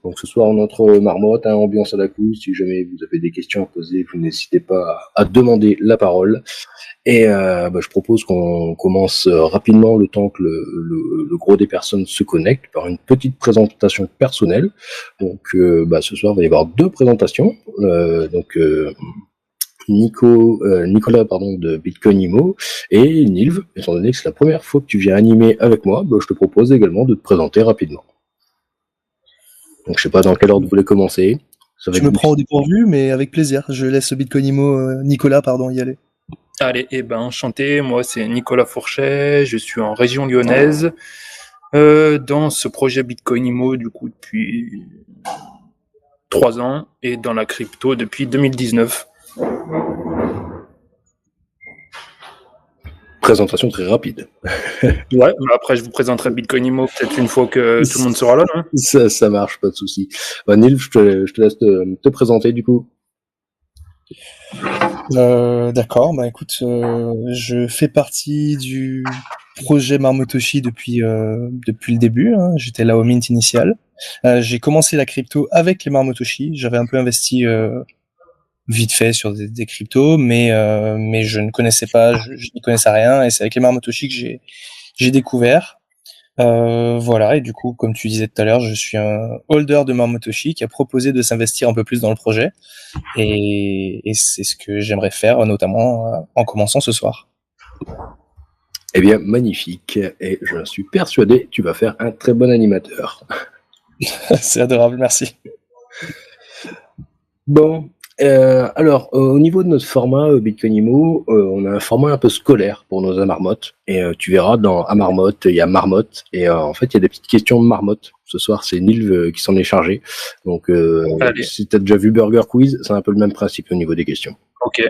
Donc ce soir, notre marmotte, ambiance à la cool. Si jamais vous avez des questions à poser, vous n'hésitez pas à demander la parole. Et je propose qu'on commence rapidement le temps que le gros des personnes se connectent par une petite présentation personnelle. Donc ce soir, il va y avoir 2 présentations. Nicolas de Bitcoin Imo et Nilv, étant donné que c'est la première fois que tu viens animer avec moi, je te propose également de te présenter rapidement. Donc je sais pas dans quel ordre vous voulez commencer. Tu me prends au dépourvu, mais avec plaisir. Je laisse Bitcoin Imo, Nicolas, y aller. Allez, enchanté, moi c'est Nicolas Fourchet, je suis en région lyonnaise, dans ce projet Bitcoin Imo du coup depuis 3 ans et dans la crypto depuis 2019. Présentation très rapide. Ouais, mais après je vous présenterai Bitcoin Imo peut-être une fois que tout le monde sera là, non ? Ça marche, pas de souci. Nilv, je te laisse te présenter du coup. D'accord, écoute, je fais partie du projet Marmotoshi depuis le début, hein. J'étais là au mint initial. J'ai commencé la crypto avec les Marmotoshi. J'avais un peu investi vite fait sur des cryptos, mais je ne connaissais pas, je n'y connaissais rien, et c'est avec les Marmotoshi que j'ai découvert. Voilà, et du coup, comme tu disais tout à l'heure, je suis un holder de Marmotoshi qui a proposé de s'investir un peu plus dans le projet, et c'est ce que j'aimerais faire, notamment en commençant ce soir. Eh bien, magnifique, et je suis persuadé que tu vas faire un très bon animateur. C'est adorable, merci. Bon, alors, au niveau de notre format Bitcoin Imo, on a un format un peu scolaire pour nos marmottes. Et tu verras, dans Marmotte, il y a Marmotte. Et en fait, il y a des petites questions de marmotte. Ce soir, c'est Nilv qui s'en est chargé. Donc, si tu as déjà vu Burger Quiz, c'est un peu le même principe au niveau des questions. Ok.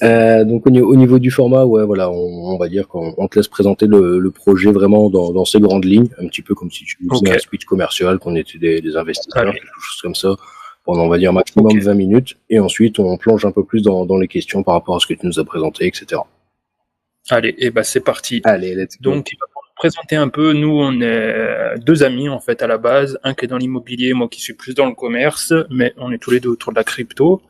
Donc au niveau du format, ouais, voilà, on va dire qu'on te laisse présenter le projet vraiment dans ses grandes lignes, un petit peu comme si tu faisais un speech commercial, qu'on était des investisseurs, quelque chose comme ça, pendant, on va dire, maximum 20 minutes, et ensuite on plonge un peu plus dans les questions par rapport à ce que tu nous as présenté, etc. Allez, c'est parti. Allez, let's go. Donc, pour nous présenter un peu, nous, on est 2 amis, en fait, à la base. Un qui est dans l'immobilier, moi qui suis plus dans le commerce, mais on est tous les deux autour de la crypto.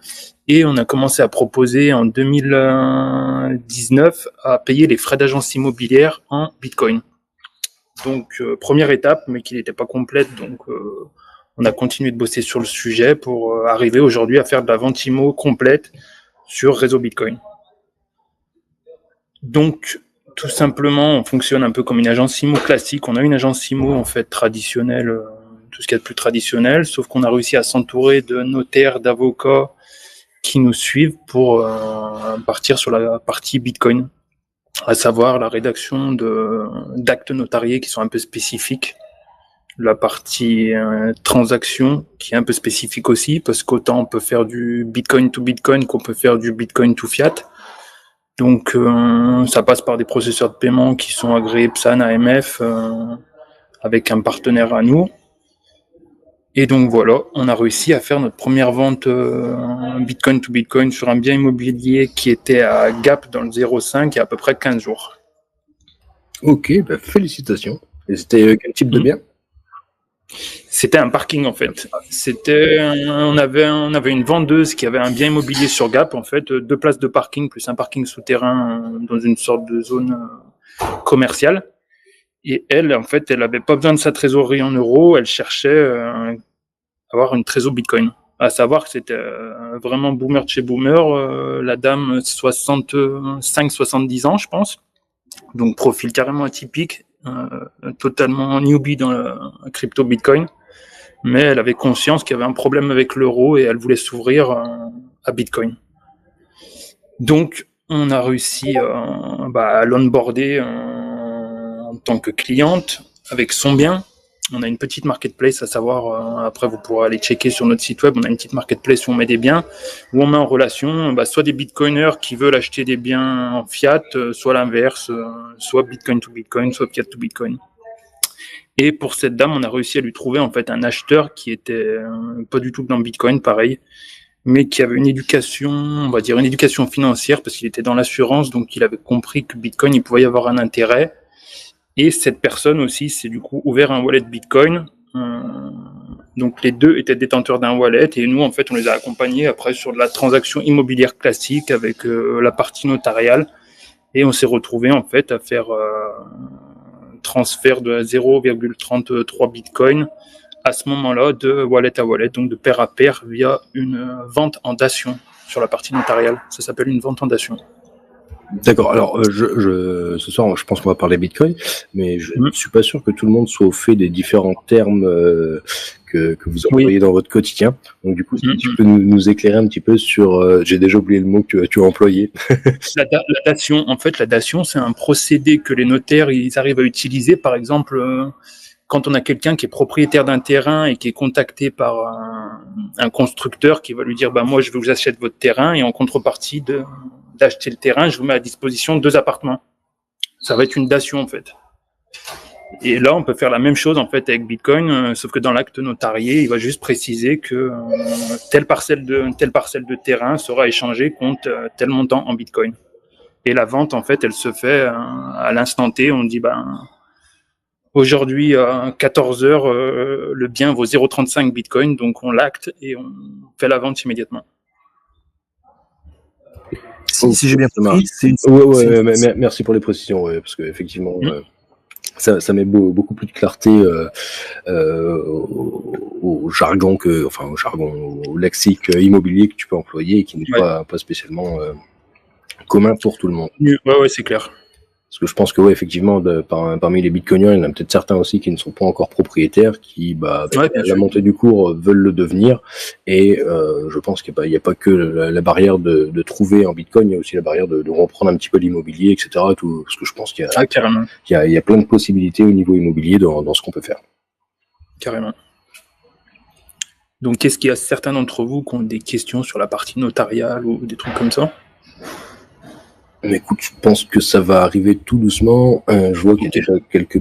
Et on a commencé à proposer en 2019 à payer les frais d'agence immobilière en Bitcoin. Donc, première étape, mais qui n'était pas complète, donc on a continué de bosser sur le sujet pour arriver aujourd'hui à faire de la vente IMO complète sur réseau Bitcoin. Donc, tout simplement, on fonctionne un peu comme une agence IMO classique. On a une agence IMO en fait traditionnelle, tout ce qu'il y a de plus traditionnel, sauf qu'on a réussi à s'entourer de notaires, d'avocats qui nous suivent pour partir sur la partie Bitcoin, à savoir la rédaction d'actes notariés qui sont un peu spécifiques, la partie transaction qui est un peu spécifique aussi, parce qu'autant on peut faire du Bitcoin to Bitcoin qu'on peut faire du Bitcoin to Fiat. Donc ça passe par des processeurs de paiement qui sont agréés PSAN, AMF, avec un partenaire à nous. Et donc voilà, on a réussi à faire notre première vente Bitcoin to Bitcoin sur un bien immobilier qui était à Gap dans le 0,5 il y a à peu près 15 jours. Ok, félicitations. Et c'était quel type de bien ? C'était un parking en fait. On avait une vendeuse qui avait un bien immobilier sur Gap en fait, 2 places de parking plus un parking souterrain dans une sorte de zone commerciale. Et elle, en fait, elle avait pas besoin de sa trésorerie en euros, elle cherchait à avoir une trésor Bitcoin. À savoir que c'était vraiment boomer de chez boomer, la dame 65-70 ans, je pense. Donc profil carrément atypique, totalement newbie dans la crypto Bitcoin. Mais elle avait conscience qu'il y avait un problème avec l'euro et elle voulait s'ouvrir à Bitcoin. Donc, on a réussi à l'onboarder en tant que cliente avec son bien. On a une petite marketplace, à savoir, après vous pourrez aller checker sur notre site web, on a une petite marketplace où on met des biens, où on met en relation soit des bitcoiners qui veulent acheter des biens en fiat, soit l'inverse, soit Bitcoin to Bitcoin, soit fiat to Bitcoin. Et pour cette dame, on a réussi à lui trouver en fait un acheteur qui était pas du tout dans Bitcoin, pareil, mais qui avait une éducation, on va dire une éducation financière, parce qu'il était dans l'assurance, donc il avait compris que Bitcoin, il pouvait y avoir un intérêt. Et cette personne aussi s'est du coup ouvert un wallet Bitcoin Donc les deux étaient détenteurs d'un wallet et nous en fait on les a accompagnés après sur de la transaction immobilière classique avec la partie notariale et on s'est retrouvé en fait à faire transfert de 0,33 Bitcoin à ce moment-là de wallet à wallet, donc de pair à pair via une vente en dation sur la partie notariale. Ça s'appelle une vente en dation. D'accord. Alors, ce soir, je pense qu'on va parler Bitcoin, mais je ne suis pas sûr que tout le monde soit au fait des différents termes que vous employez dans votre quotidien. Donc, du coup, si tu peux nous éclairer un petit peu sur... j'ai déjà oublié le mot que tu as employé. La dation, en fait, la dation, c'est un procédé que les notaires ils arrivent à utiliser. Par exemple, quand on a quelqu'un qui est propriétaire d'un terrain et qui est contacté par un constructeur qui va lui dire moi, je vous achète votre terrain et en contrepartie d'acheter le terrain, je vous mets à disposition 2 appartements. Ça va être une dation, en fait. Et là, on peut faire la même chose, en fait, avec Bitcoin, sauf que dans l'acte notarié, il va juste préciser que telle parcelle de terrain sera échangée contre tel montant en Bitcoin. Et la vente, en fait, elle se fait à l'instant T. On dit, aujourd'hui, à 14 heures, le bien vaut 0,35 Bitcoin, donc on l'acte et on fait la vente immédiatement. Si j'ai bien compris, merci pour les précisions, parce que effectivement, ça met beaucoup plus de clarté au jargon au lexique immobilier que tu peux employer et qui n'est pas spécialement commun pour tout le monde. Ouais, c'est clair. Parce que je pense que effectivement, parmi les bitcoiners, il y en a peut-être certains aussi qui ne sont pas encore propriétaires, qui, avec la montée du cours, veulent le devenir. Et je pense qu'il n'y a pas que la barrière de trouver en bitcoin, il y a aussi la barrière de reprendre un petit peu l'immobilier, etc. Tout, parce que je pense qu'il y a plein de possibilités au niveau immobilier dans ce qu'on peut faire. Carrément. Donc, est-ce qu'il y a certains d'entre vous qui ont des questions sur la partie notariale ou des trucs comme ça ? Mais écoute, je pense que ça va arriver tout doucement. Je vois qu'il y a déjà quelques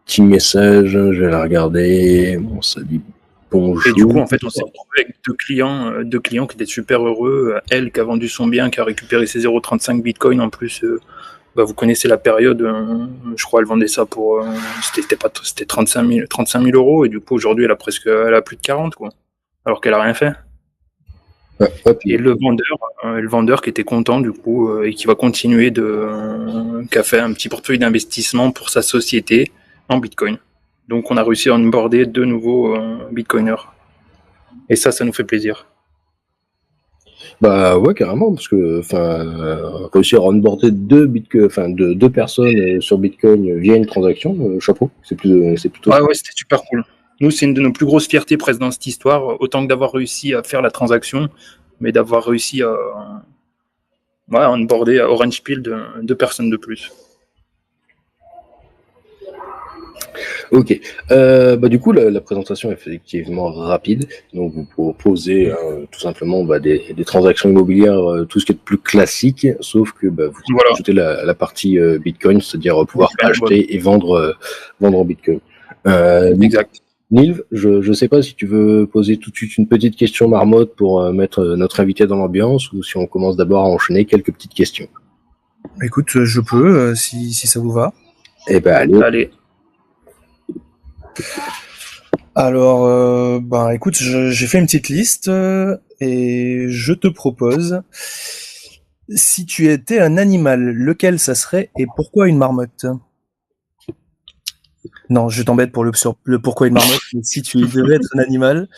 petits messages. Je vais la regarder. Bon, ça dit bonjour. Et du coup, en fait, on s'est retrouvé avec deux clients qui étaient super heureux. Elle qui a vendu son bien, qui a récupéré ses 0,35 Bitcoin. En plus, vous connaissez la période. Je crois elle vendait ça pour... c'était 35 000 euros. Et du coup, aujourd'hui, elle a plus de 40, quoi. Alors qu'elle a rien fait. Et le vendeur qui était content du coup et qui va continuer qui a fait un petit portefeuille d'investissement pour sa société en Bitcoin. Donc on a réussi à onboarder 2 nouveaux Bitcoiners. Et ça nous fait plaisir. Ouais, carrément, parce que réussir à onboarder 2 personnes sur Bitcoin via une transaction, chapeau, c'est plutôt. Ouais, c'était super cool. Nous, c'est une de nos plus grosses fiertés presque dans cette histoire, autant que d'avoir réussi à faire la transaction, mais d'avoir réussi à onboarder à Orange Peel 2 personnes de plus. Ok. Du coup, la présentation est effectivement rapide. Donc, vous proposez tout simplement des transactions immobilières, tout ce qui est de plus classique, sauf que vous ajoutez la partie Bitcoin, c'est-à-dire pouvoir acheter et vendre en Bitcoin. Exact. Nilv, je ne sais pas si tu veux poser tout de suite une petite question marmotte pour mettre notre invité dans l'ambiance, ou si on commence d'abord à enchaîner quelques petites questions. Écoute, je peux, si ça vous va. Eh ben, allez. Alors, écoute, j'ai fait une petite liste et je te propose, si tu étais un animal, lequel ça serait et pourquoi une marmotte ? Non, je t'embête pour le pourquoi une marmotte, mais si tu devais être un animal,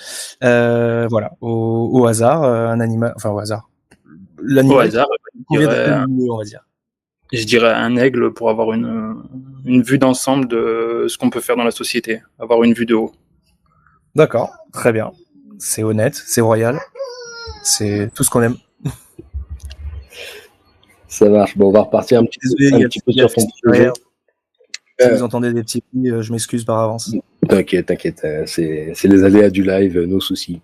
au hasard, un animal, enfin au hasard. L'animal, au hasard, on va dire. Je dirais un aigle pour avoir une vue d'ensemble de ce qu'on peut faire dans la société, avoir une vue de haut. D'accord, très bien. C'est honnête, c'est royal, c'est tout ce qu'on aime. Ça marche. Bon, on va repartir un petit peu sur ton projet. Si vous entendez des petits cris, je m'excuse par avance. T'inquiète, c'est les aléas du live, nos soucis.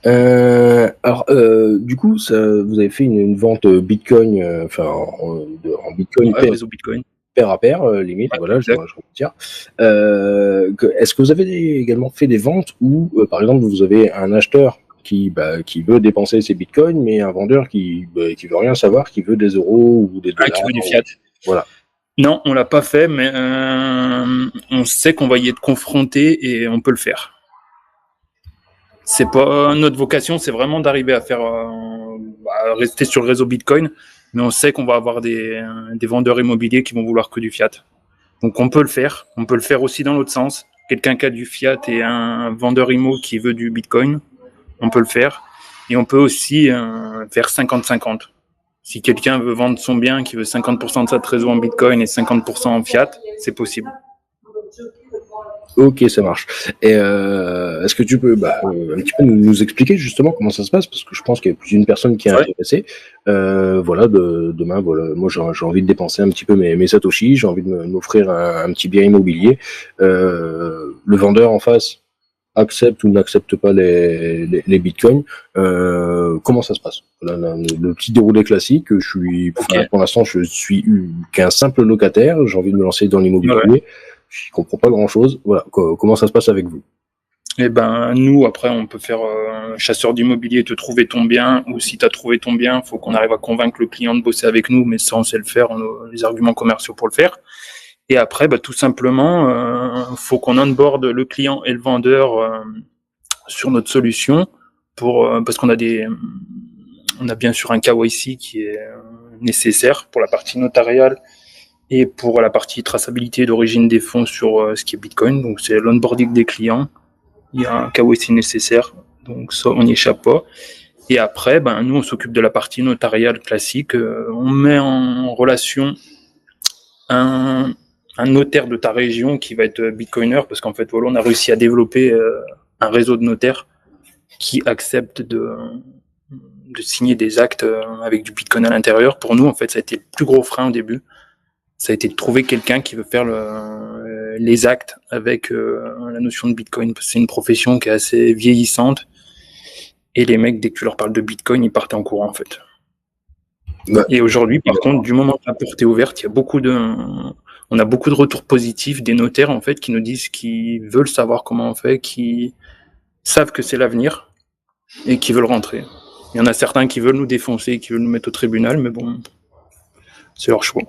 Du coup, vous avez fait une vente Bitcoin, en Bitcoin, réseau Bitcoin. Pair à pair, limite, je veux dire. Est-ce que vous avez également fait des ventes où, par exemple, vous avez un acheteur qui veut dépenser ses bitcoins, mais un vendeur qui veut rien savoir, qui veut des euros ou des dollars. Qui veut du fiat. Voilà. Non, on l'a pas fait, mais on sait qu'on va y être confronté et on peut le faire. C'est pas notre vocation, c'est vraiment d'arriver à faire rester sur le réseau Bitcoin, mais on sait qu'on va avoir des vendeurs immobiliers qui vont vouloir que du fiat. Donc on peut le faire. On peut le faire aussi dans l'autre sens. Quelqu'un qui a du fiat et un vendeur immo qui veut du Bitcoin, on peut le faire. Et on peut aussi faire 50-50. Si quelqu'un veut vendre son bien, qui veut 50% de sa trésor en Bitcoin et 50% en fiat, c'est possible. Ok, ça marche. Et est-ce que tu peux un petit peu nous expliquer justement comment ça se passe, parce que je pense qu'il y a plus d'une personne qui est intéressée. Demain, moi j'ai envie de dépenser un petit peu mes satoshis, j'ai envie de m'offrir un petit bien immobilier. Le vendeur en face accepte ou n'accepte pas les bitcoins. Comment ça se passe? Le petit déroulé classique. Pour l'instant, je suis qu'un simple locataire. J'ai envie de me lancer dans l'immobilier. Ouais. Je comprends pas grand chose. Voilà. Comment ça se passe avec vous? Eh ben, nous, après, on peut faire chasseur d'immobilier, te trouver ton bien, ou si tu as trouvé ton bien, faut qu'on arrive à convaincre le client de bosser avec nous, mais ça, on sait le faire, on a les arguments commerciaux pour le faire. Et après, tout simplement, faut qu'on onboard le client et le vendeur sur notre solution parce qu'on a on a bien sûr un KYC qui est nécessaire pour la partie notariale et pour la partie traçabilité d'origine des fonds sur ce qui est Bitcoin. Donc c'est l'onboarding des clients. Il y a un KYC nécessaire, donc ça on n'y échappe pas. Et après, nous on s'occupe de la partie notariale classique. On met en relation un notaire de ta région qui va être bitcoiner, parce qu'en fait, voilà, on a réussi à développer un réseau de notaires qui acceptent de signer des actes avec du bitcoin à l'intérieur. Pour nous, en fait, ça a été le plus gros frein au début. Ça a été de trouver quelqu'un qui veut faire les actes avec la notion de bitcoin, parce que c'est une profession qui est assez vieillissante. Et les mecs, dès que tu leur parles de bitcoin, ils partent en courant, en fait. Ouais. Et aujourd'hui, par contre, du moment que la porte est ouverte, on a beaucoup de retours positifs des notaires, en fait, qui nous disent qu'ils veulent savoir comment on fait, qui savent que c'est l'avenir et qui veulent rentrer. Il y en a certains qui veulent nous défoncer, qui veulent nous mettre au tribunal, mais bon, c'est leur choix.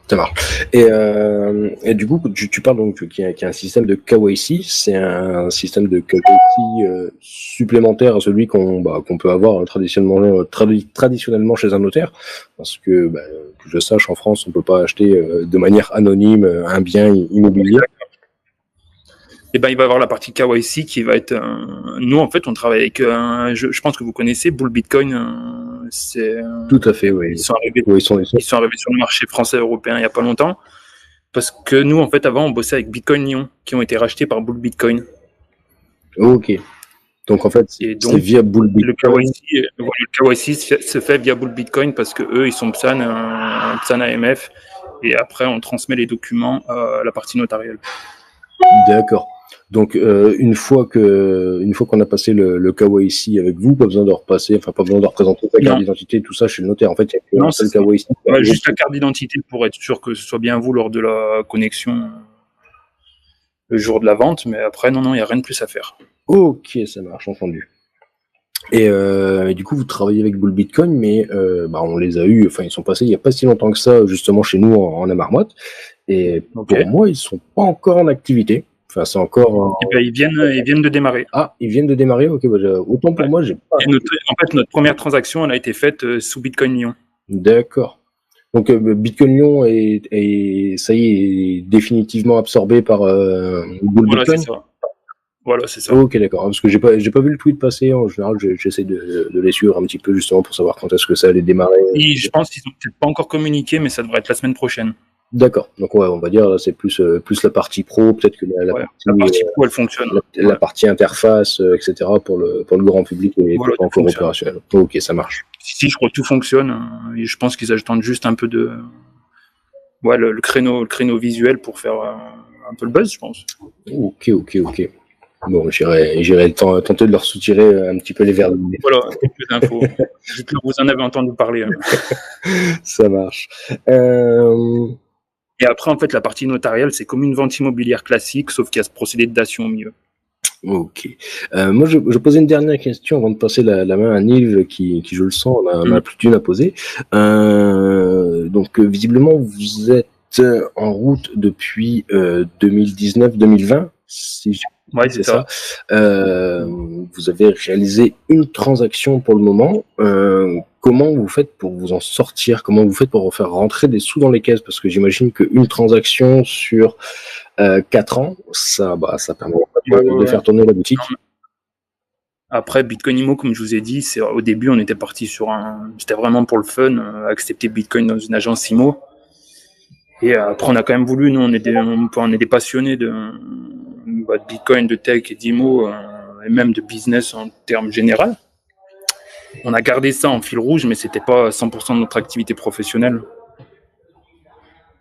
Ça marche. Et du coup, tu parles donc qu'il y a un système de KYC. C'est un système de KYC supplémentaire à celui qu'on peut avoir traditionnellement chez un notaire, parce que je sache, en France, on peut pas acheter de manière anonyme un bien immobilier. Et il va y avoir la partie KYC qui va être. Nous, en fait, on travaille avec. Je pense que vous connaissez Bull Bitcoin. Tout à fait, oui. Ils sont arrivés sur le marché français européen il y a pas longtemps, parce que nous, en fait, avant, on bossait avec Bitcoin Lyon, qui ont été rachetés par Bull Bitcoin. Ok. Donc en fait, c'est via Bull Bitcoin. Le KYC se fait via Bull Bitcoin parce que eux, ils sont PSAN AMF, et après, on transmet les documents à la partie notariale. D'accord. Donc une fois qu'on a passé le KYC avec vous, pas besoin de représenter sa carte d'identité, tout ça chez le notaire. En fait, il y a un seul KYC. Juste la carte d'identité pour être sûr que ce soit bien vous lors de la connexion le jour de la vente, mais après non, il n'y a rien de plus à faire. Ok, ça marche, entendu. Et du coup, vous travaillez avec Bull Bitcoin, mais on les a eus, ils sont passés il n'y a pas si longtemps que ça, justement chez nous en Amarmoite. Et pour moi, ils sont pas encore en activité. Enfin, c'est encore. Ils viennent de démarrer. Ah, ils viennent de démarrer. Ok, autant pour moi, j'ai pas. En fait, notre première transaction, elle a été faite sous Bitcoin Lyon. D'accord. Donc Bitcoin Lyon ça y est définitivement absorbé par Bull Bitcoin. Voilà, c'est ça. Ok, d'accord. Parce que j'ai pas vu le tweet passer. En général, j'essaie de les suivre un petit peu justement pour savoir quand est-ce que ça allait démarrer. Et je pense qu'ils ont peut-être pas encore communiqué, mais ça devrait être la semaine prochaine. D'accord. Donc ouais, on va dire là, c'est plus la partie pro, peut-être que la partie pro elle fonctionne. La partie interface, etc. pour le grand public est pas encore opérationnel. Ok, ça marche. Si je crois que tout fonctionne, et je pense qu'ils attendent juste un peu de le créneau visuel pour faire un peu le buzz, je pense. Ok. Bon, j'irai tenter de leur soutirer un petit peu les verres. Voilà, plus d'infos. Dites-le, vous en avez entendu parler. Ça marche. Et après, en fait, la partie notariale, c'est comme une vente immobilière classique, sauf qu'il y a ce procédé de dation au milieu. Ok. Moi, je posais une dernière question avant de passer la main à Nive, qui je le sens, on a plus d'une à poser. Donc, visiblement, vous êtes en route depuis 2019-2020. si Ouais, c'est ça. Vous avez réalisé une transaction pour le moment. Comment vous faites pour vous en sortir? Comment vous faites pour faire rentrer des sous dans les caisses? Parce que j'imagine qu'une transaction sur 4 ans, ça permet pas de faire tourner la boutique. Après, Bitcoin Imo, comme je vous ai dit, au début, on était parti c'était vraiment pour le fun, accepter Bitcoin dans une agence Imo. Et après, on a quand même voulu, nous, on est des passionnés de Bitcoin, de tech et d'Imo, et même de business en termes généraux. On a gardé ça en fil rouge, mais c'était pas 100% de notre activité professionnelle.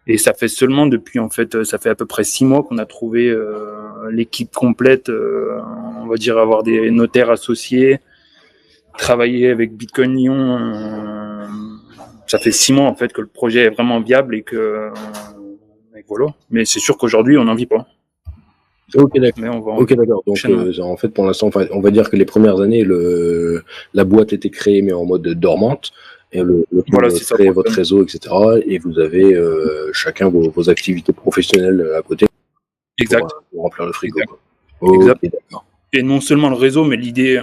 Et ça fait ça fait à peu près 6 mois qu'on a trouvé l'équipe complète, on va dire avoir des notaires associés, travailler avec Bitcoin Lyon. Ça fait 6 mois en fait que le projet est vraiment viable et que voilà. Mais c'est sûr qu'aujourd'hui on n'en vit pas. Ok, d'accord. Donc, en fait, pour l'instant, on va dire que les premières années, la boîte était créée, mais en mode dormante. Et voilà, c'est ça. Créer votre réseau, etc. Et vous avez chacun vos activités professionnelles à côté. Exact. Pour remplir le frigo. Exact. Okay, d'accord. Et non seulement le réseau, mais l'idée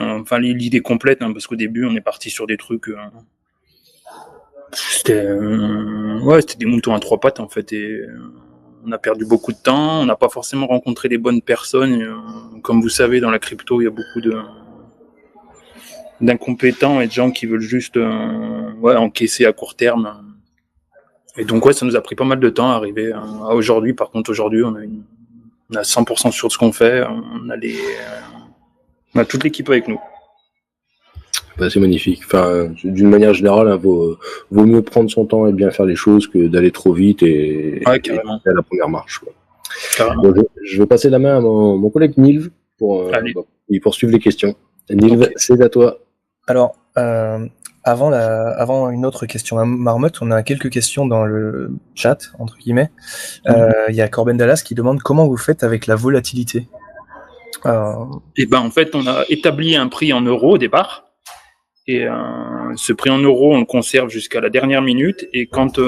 complète, parce qu'au début, on est parti sur des trucs. C'était des moutons à 3 pattes, en fait. Et on a perdu beaucoup de temps. On n'a pas forcément rencontré les bonnes personnes. Comme vous savez, dans la crypto, il y a beaucoup d'incompétents et de gens qui veulent juste encaisser à court terme. Et donc, ça nous a pris pas mal de temps à arriver à aujourd'hui. Par contre, aujourd'hui, on a 100% sur ce qu'on fait. On a toute l'équipe avec nous. C'est magnifique. Enfin, d'une manière générale, vaut mieux prendre son temps et bien faire les choses que d'aller trop vite et à la première marche. Donc, je vais passer la main à mon collègue Nilv pour poursuivre les questions. Nilv, c'est à toi. Alors, avant une autre question à Marmotte, on a quelques questions dans le chat, entre guillemets. Il y a Corben Dallas qui demande comment vous faites avec la volatilité. En fait, on a établi un prix en euros au départ. Et ce prix en euros, on le conserve jusqu'à la dernière minute. Et quand toutes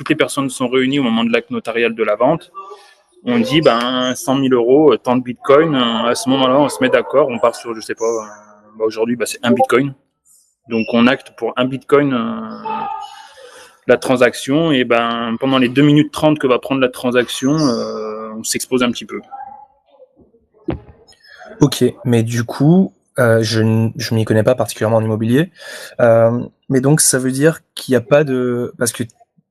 les personnes sont réunies au moment de l'acte notarial de la vente, on dit 100 000 euros, tant de bitcoin. À ce moment-là, on se met d'accord. On part sur, je sais pas, aujourd'hui, c'est 1 bitcoin. Donc, on acte pour 1 bitcoin la transaction. Et pendant les 2 minutes 30 que va prendre la transaction, on s'expose un petit peu. Ok, mais du coup, je m'y connais pas particulièrement en immobilier. Mais donc, ça veut dire qu'il n'y a pas de... Parce que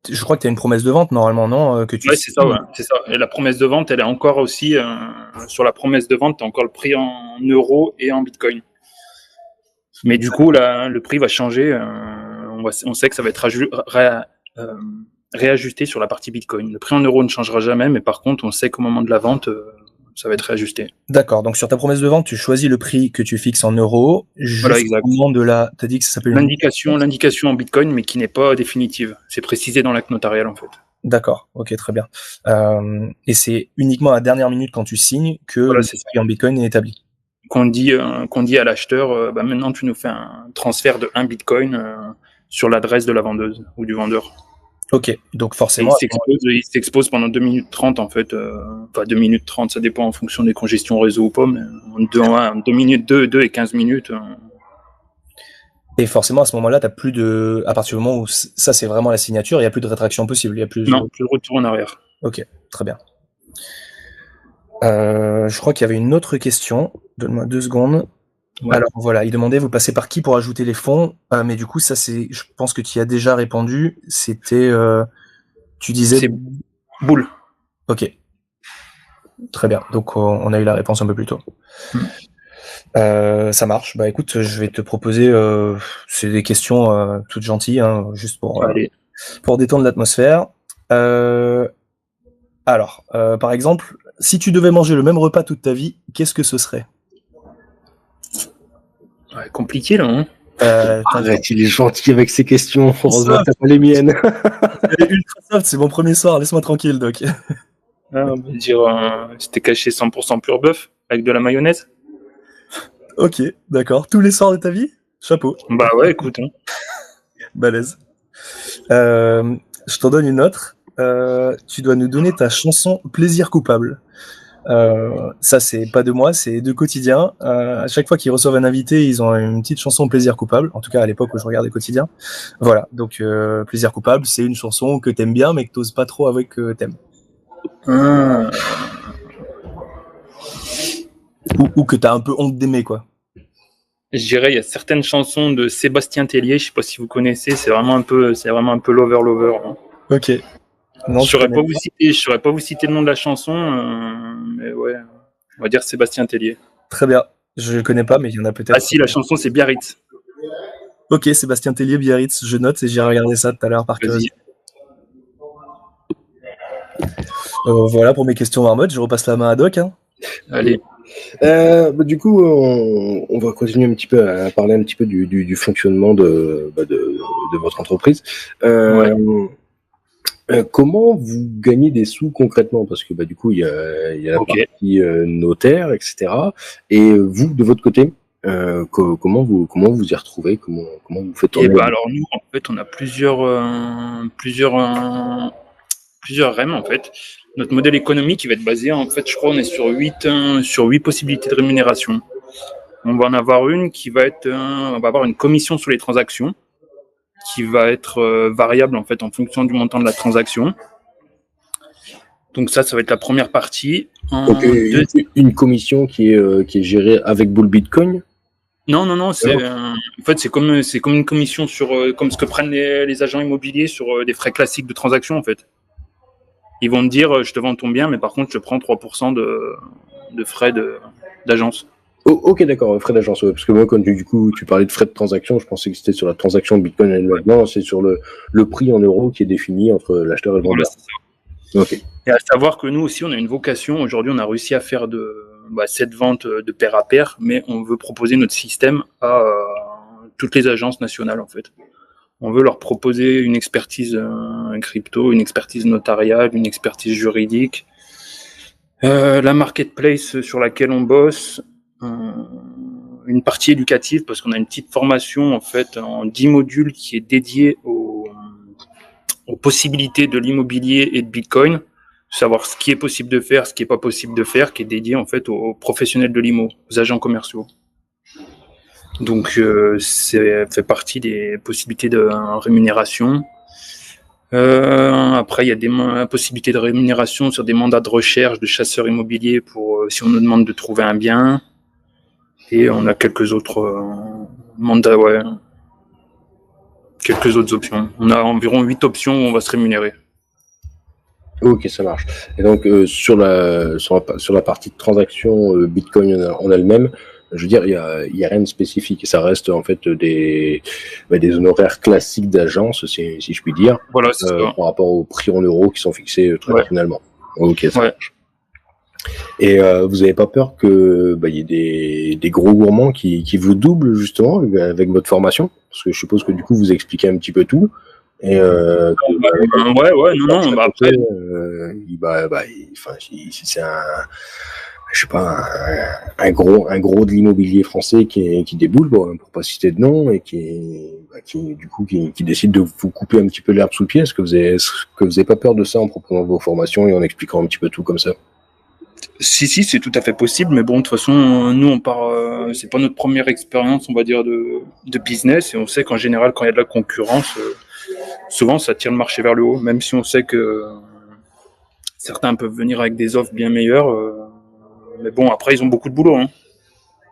je crois que tu as une promesse de vente, normalement, non que tu... Ouais, c'est ça, ouais, c'est ça. Et la promesse de vente, elle est encore aussi... sur la promesse de vente, tu as encore le prix en euros et en bitcoin. Mais du coup, là, le prix va changer. On sait que ça va être réajusté sur la partie bitcoin. Le prix en euros ne changera jamais, mais par contre, on sait qu'au moment de la vente... ça va être réajusté. D'accord, donc sur ta promesse de vente, tu choisis le prix que tu fixes en euros. Voilà, exact. Au moment de la... Tu as dit que ça s'appelle... L'indication en bitcoin, mais qui n'est pas définitive. C'est précisé dans l'acte notarial, en fait. D'accord, ok, très bien. Et c'est uniquement à la dernière minute quand tu signes que le prix en bitcoin est établi. Qu'on dit à l'acheteur, maintenant tu nous fais un transfert de 1 bitcoin sur l'adresse de la vendeuse ou du vendeur. Ok, donc forcément... Il s'expose pendant 2 minutes 30 en fait. 2 minutes 30, ça dépend en fonction des congestions réseau ou pas, mais 2 minutes 2 et 15 minutes. Et forcément, à ce moment-là, t'as plus de... À partir du moment où ça, c'est vraiment la signature, il n'y a plus de rétraction possible. Il y a plus Non, plus de retour en arrière. Ok, très bien. Je crois qu'il y avait une autre question. Donne-moi 2 secondes. Ouais. Alors voilà, il demandait, vous passez par qui pour ajouter les fonds? Mais du coup, ça c'est, je pense que tu y as déjà répondu. C'était, tu disais... C'est Boule. Ok. Très bien. Donc on a eu la réponse un peu plus tôt. Ça marche. Bah écoute, je vais te proposer, c'est des questions toutes gentilles, hein, juste pour détendre l'atmosphère. Alors, par exemple, si tu devais manger le même repas toute ta vie, qu'est-ce que ce serait? Ouais, compliqué là, hein. Arrête, il est gentil avec ses questions. Heureusement que t'as pas les miennes. Ultra soft, c'est mon premier soir, laisse-moi tranquille, Doc. On va dire, c'était caché 100% pur bœuf avec de la mayonnaise. Ok, d'accord. Tous les soirs de ta vie? Chapeau. Bah ouais, écoute. Hein. Balèze. Je t'en donne une autre. tu dois nous donner ta chanson Plaisir coupable. Ça, c'est pas de moi, c'est de Quotidien. À chaque fois qu'ils reçoivent un invité, ils ont une petite chanson Plaisir coupable. En tout cas, à l'époque où je regardais Quotidien. Voilà, donc Plaisir coupable, c'est une chanson que t'aimes bien, mais que t'oses pas trop avouer que t'aimes. Ou que t'as un peu honte d'aimer, quoi. Je dirais, il y a certaines chansons de Sébastien Tellier, je sais pas si vous connaissez, c'est vraiment un peu lover. Hein. Ok. Non, je saurais pas vous citer le nom de la chanson, mais ouais, on va dire Sébastien Tellier. Très bien. Je connais pas, mais il y en a peut-être. Ah si, la chanson c'est Biarritz. Ok, Sébastien Tellier, Biarritz, je note et j'ai regardé ça tout à l'heure par curiosité. Voilà pour mes questions marmotte, je repasse la main à Doc. Hein. Allez. Du coup, on va continuer un petit peu à parler un petit peu du fonctionnement de votre entreprise. Comment vous gagnez des sous concrètement? Parce que du coup, il y a la partie notaire, etc. Et vous, de votre côté, comment vous y retrouvez? Comment vous faites tourner? Alors nous, en fait, on a plusieurs REM en fait. Notre modèle économique, il va être basé, en fait, je crois, on est sur 8 possibilités de rémunération. On va en avoir une qui va être, on va avoir une commission sur les transactions, qui va être variable en fait en fonction du montant de la transaction. Donc ça va être la première partie. Donc une commission qui est gérée avec Bull Bitcoin? Non, c'est en fait c'est comme une commission sur comme ce que prennent les agents immobiliers sur des frais classiques de transaction en fait. Ils vont te dire je te vends ton bien, mais par contre je prends 3% de frais d'agence. Oh, ok, d'accord, frais d'agence. Parce que moi, quand tu parlais de frais de transaction, je pensais que c'était sur la transaction de Bitcoin elle-même. Non, c'est sur le prix en euros qui est défini entre l'acheteur et le vendeur. Voilà, okay. Et à savoir que nous aussi, on a une vocation. Aujourd'hui, on a réussi à faire cette vente de pair à pair, mais on veut proposer notre système à toutes les agences nationales, en fait. On veut leur proposer une expertise crypto, une expertise notariale, une expertise juridique, la marketplace sur laquelle on bosse, une partie éducative parce qu'on a une petite formation en fait en 10 modules qui est dédiée aux possibilités de l'immobilier et de Bitcoin, savoir ce qui est possible de faire, ce qui est pas possible de faire, qui est dédié en fait aux professionnels de l'IMO, aux agents commerciaux. Donc c'est fait partie des possibilités de rémunération. Après, il y a des possibilités de rémunération sur des mandats de recherche de chasseurs immobiliers pour si on nous demande de trouver un bien. Et on a quelques autres mandats, quelques autres options. On a environ 8 options où on va se rémunérer. Ok, ça marche. Et donc sur la partie de transaction Bitcoin en elle-même, je veux dire, il y a rien de spécifique. Ça reste en fait des honoraires classiques d'agence, si je puis dire, voilà, c'est ça. Par rapport aux prix en euros qui sont fixés traditionnellement. Ok, ça marche. Et vous avez pas peur que y ait des gros gourmands qui vous doublent justement avec votre formation? Parce que je suppose que du coup vous expliquez un petit peu tout. Et non, après c'est un gros de l'immobilier français qui déboule, pour pas citer de nom, et qui décide de vous couper un petit peu l'herbe sous le pied. Est-ce que vous avez pas peur de ça en proposant vos formations et en expliquant un petit peu tout comme ça? Si, c'est tout à fait possible, mais bon, de toute façon, nous, on part, c'est pas notre première expérience, on va dire, de business, et on sait qu'en général, quand il y a de la concurrence, souvent, ça tire le marché vers le haut, même si on sait que certains peuvent venir avec des offres bien meilleures, mais bon, après, ils ont beaucoup de boulot, hein.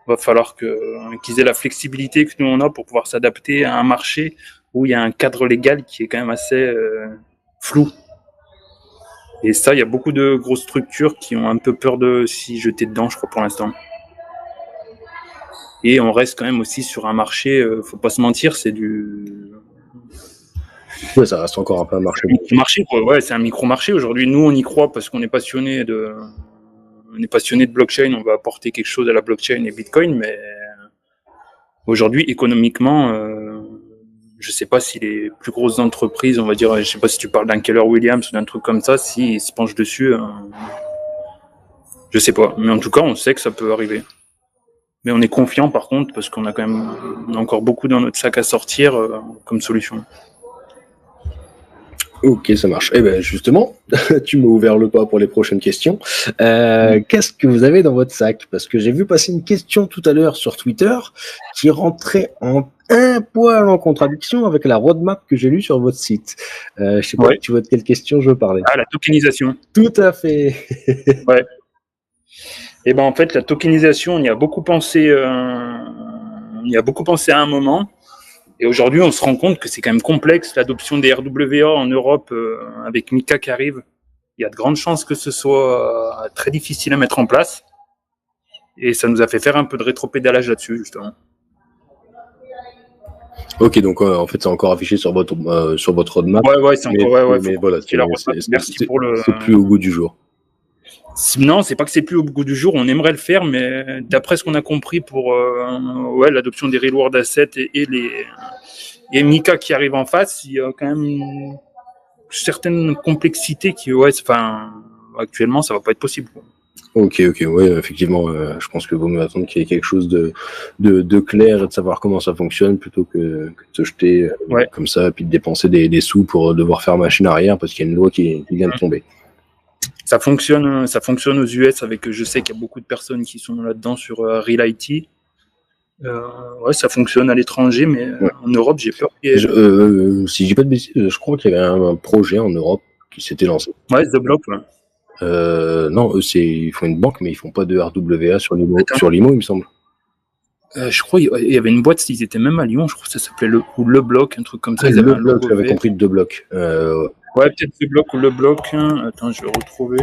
Va falloir qu'ils aient la flexibilité que nous, on a pour pouvoir s'adapter à un marché où il y a un cadre légal qui est quand même assez flou. Et ça, il y a beaucoup de grosses structures qui ont un peu peur de s'y jeter dedans, je crois, pour l'instant. Et on reste quand même aussi sur un marché, faut pas se mentir, c'est du... Ouais, ça reste encore un peu un marché. C'est un micro-marché aujourd'hui. Nous, on y croit parce qu'on est passionné de blockchain, on va apporter quelque chose à la blockchain et Bitcoin, mais aujourd'hui, économiquement, je sais pas si les plus grosses entreprises, on va dire, je sais pas si tu parles d'un Keller Williams ou d'un truc comme ça, s'ils se penchent dessus, je sais pas. Mais en tout cas, on sait que ça peut arriver. Mais on est confiant par contre, parce qu'on a encore beaucoup dans notre sac à sortir comme solution. Ok, ça marche. Eh ben justement, tu m'as ouvert le pas pour les prochaines questions. Qu'est-ce que vous avez dans votre sac? Parce que j'ai vu passer une question tout à l'heure sur Twitter qui rentrait en un poil en contradiction avec la roadmap que j'ai lue sur votre site. Je sais pas, Ouais. tu vois de quelle question je veux parler? Ah, la tokenisation. Tout à fait. Ouais. Et ben en fait, la tokenisation, on y a beaucoup pensé. On y a beaucoup pensé à un moment. Et aujourd'hui, on se rend compte que c'est quand même complexe l'adoption des RWA en Europe avec Mika qui arrive. Il y a de grandes chances que ce soit très difficile à mettre en place. Et ça nous a fait faire un peu de rétropédalage là-dessus, justement. Ok, donc en fait, c'est encore affiché sur votre roadmap. Ouais, c'est encore. Ouais, mais faut voilà, la roadmap. Merci pour le. c'est plus au goût du jour. Non, c'est pas que c'est plus au goût du jour. On aimerait le faire, mais d'après ce qu'on a compris pour l'adoption des Real World Assets et Mika qui arrive en face, il y a quand même une certaine complexité qui, actuellement, ça va pas être possible. Ok, ouais, effectivement, je pense que vaut mieux attendre qu'il y ait quelque chose de clair et de savoir comment ça fonctionne plutôt que de se jeter comme ça, puis de dépenser des sous pour devoir faire machine arrière parce qu'il y a une loi qui vient de tomber. Ça fonctionne aux US avec, je sais qu'il y a beaucoup de personnes qui sont là-dedans sur Real IT. Ça fonctionne à l'étranger, mais en Europe, j'ai peur. Si je dis pas de bêtises, je crois qu'il y avait un projet en Europe qui s'était lancé. Ouais, The Block, ouais. Non, eux, ils font une banque, mais ils font pas de RWA sur l'IMO, il me semble. Je crois qu'il y avait une boîte, ils étaient même à Lyon, je crois que ça s'appelait le Bloc, un truc comme ça. Ils avaient un logo. J'avais compris de Bloc. Ouais, peut-être The Block ou le Bloc. Attends, je vais retrouver.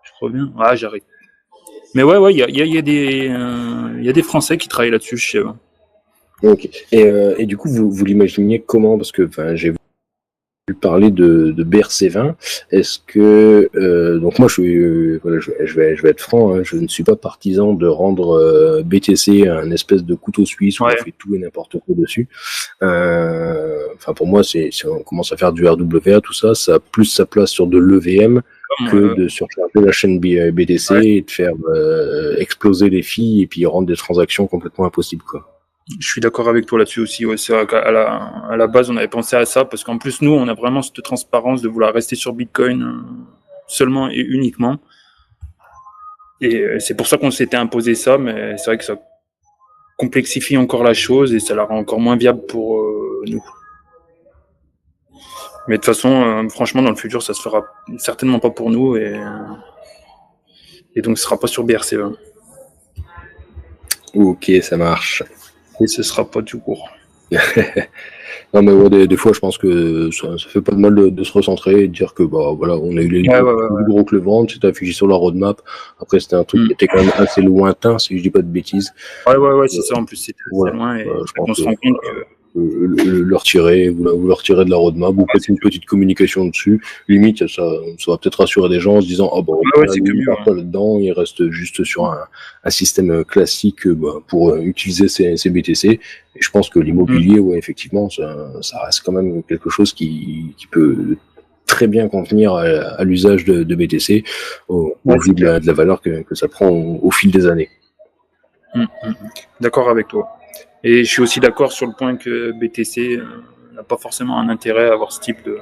Je reviens. Ah, j'arrive. Mais ouais, il y a des Français qui travaillent là-dessus, je sais pas. Ok. Et du coup, vous l'imaginez comment? Parce que j'ai vu parler de BRC20. Est-ce que donc moi je vais être franc, hein, je ne suis pas partisan de rendre BTC un espèce de couteau suisse où on fait tout et n'importe quoi dessus. Pour moi, si on commence à faire du RWA, tout ça, ça a plus sa place sur de l'EVM que de surcharger la chaîne BTC et de faire exploser les filles et puis rendre des transactions complètement impossibles, quoi. Je suis d'accord avec toi là-dessus aussi. Ouais, c'est vrai qu'à la base, on avait pensé à ça parce qu'en plus, nous, on a vraiment cette transparence de vouloir rester sur Bitcoin seulement et uniquement. Et c'est pour ça qu'on s'était imposé ça, mais c'est vrai que ça complexifie encore la chose et ça la rend encore moins viable pour nous. Mais de toute façon, franchement, dans le futur, ça se fera certainement pas pour nous et donc ce sera pas sur BRC20. Ok, ça marche. Et ce sera pas du court. Non mais ouais, des fois je pense que ça fait pas de mal de se recentrer et de dire que voilà, on a eu les plus gros que le ventre, c'était affiché sur la roadmap. Après c'était un truc qui était quand même assez lointain, si je dis pas de bêtises. Ouais, c'est ça, en plus c'était assez loin et on se rend compte que le retirer, vous le retirez de la roadmap, vous faites une petite communication dessus, limite ça va peut-être rassurer des gens en se disant il part pas là-dedans, il reste juste sur un système classique pour utiliser ces BTC. Et je pense que l'immobilier, effectivement, ça reste quand même quelque chose qui peut très bien convenir à l'usage de BTC au vu de la valeur que ça prend au fil des années. D'accord avec toi. Et je suis aussi d'accord sur le point que BTC n'a pas forcément un intérêt à avoir ce type de...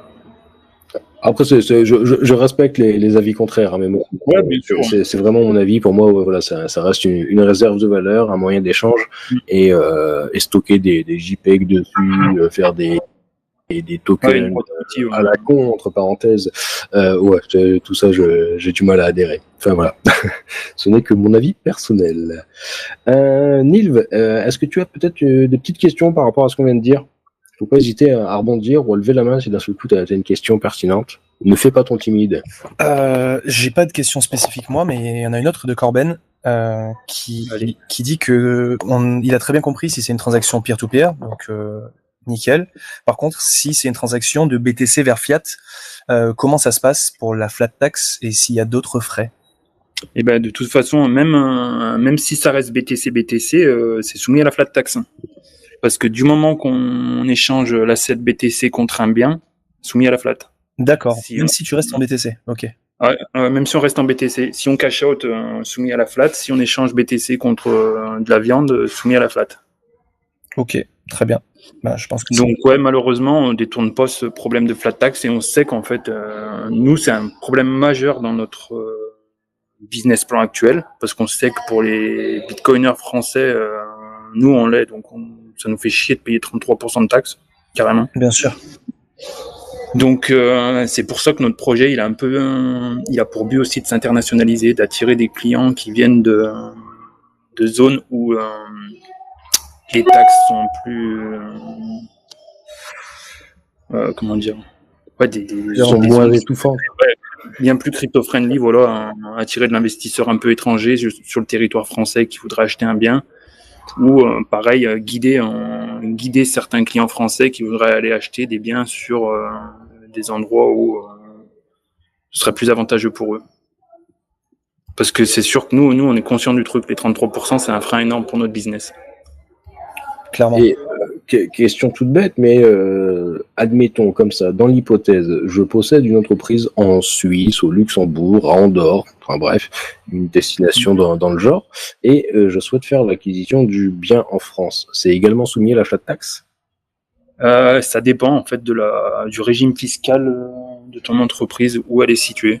Après, je respecte les avis contraires, mais moi, c'est vraiment mon avis. Pour moi, voilà, ça reste une réserve de valeur, un moyen d'échange et stocker des JPEG dessus, faire des tokens à la con, entre parenthèses. Tout ça, j'ai du mal à adhérer. Enfin voilà, ce n'est que mon avis personnel. Nilv, est-ce que tu as peut-être des petites questions par rapport à ce qu'on vient de dire? Faut pas hésiter à rebondir ou à lever la main si d'un seul coup tu as une question pertinente. Ne fais pas ton timide. J'ai pas de question spécifique moi, mais il y en a une autre de Corben qui dit que il a très bien compris si c'est une transaction peer-to-peer, donc nickel. Par contre, si c'est une transaction de BTC vers fiat, comment ça se passe pour la flat tax et s'il y a d'autres frais? Et de toute façon, même si ça reste BTC, c'est soumis à la flat tax. Parce que du moment qu'on échange l'asset BTC contre un bien, soumis à la flat. D'accord. Même si tu restes en BTC, ok. Même si on reste en BTC. Si on cash out, soumis à la flat. Si on échange BTC contre de la viande, soumis à la flat. Ok. Très bien. Bah, je pense que Donc ouais, malheureusement, on détourne pas ce problème de flat tax et on sait qu'en fait, nous, c'est un problème majeur dans notre business plan actuel parce qu'on sait que pour les bitcoiners français, nous on l'est, donc ça nous fait chier de payer 33% de taxes, carrément. bien sûr. Donc c'est pour ça que notre projet, il a pour but aussi de s'internationaliser, d'attirer des clients qui viennent de zones où les taxes sont plus comment dire, ouais, Ils sont moins étouffants. Bien plus crypto-friendly, voilà, attirer de l'investisseur un peu étranger sur le territoire français qui voudrait acheter un bien, ou pareil, guider certains clients français qui voudraient aller acheter des biens sur des endroits où ce serait plus avantageux pour eux. Parce que c'est sûr que nous on est conscient du truc, les 33%, c'est un frein énorme pour notre business. Clairement. Et question toute bête, mais admettons comme ça, dans l'hypothèse, je possède une entreprise en Suisse, au Luxembourg, à Andorre, enfin bref, une destination dans le genre, et je souhaite faire l'acquisition du bien en France. C'est également soumis à la flat tax ? Ça dépend en fait du régime fiscal de ton entreprise, où elle est située.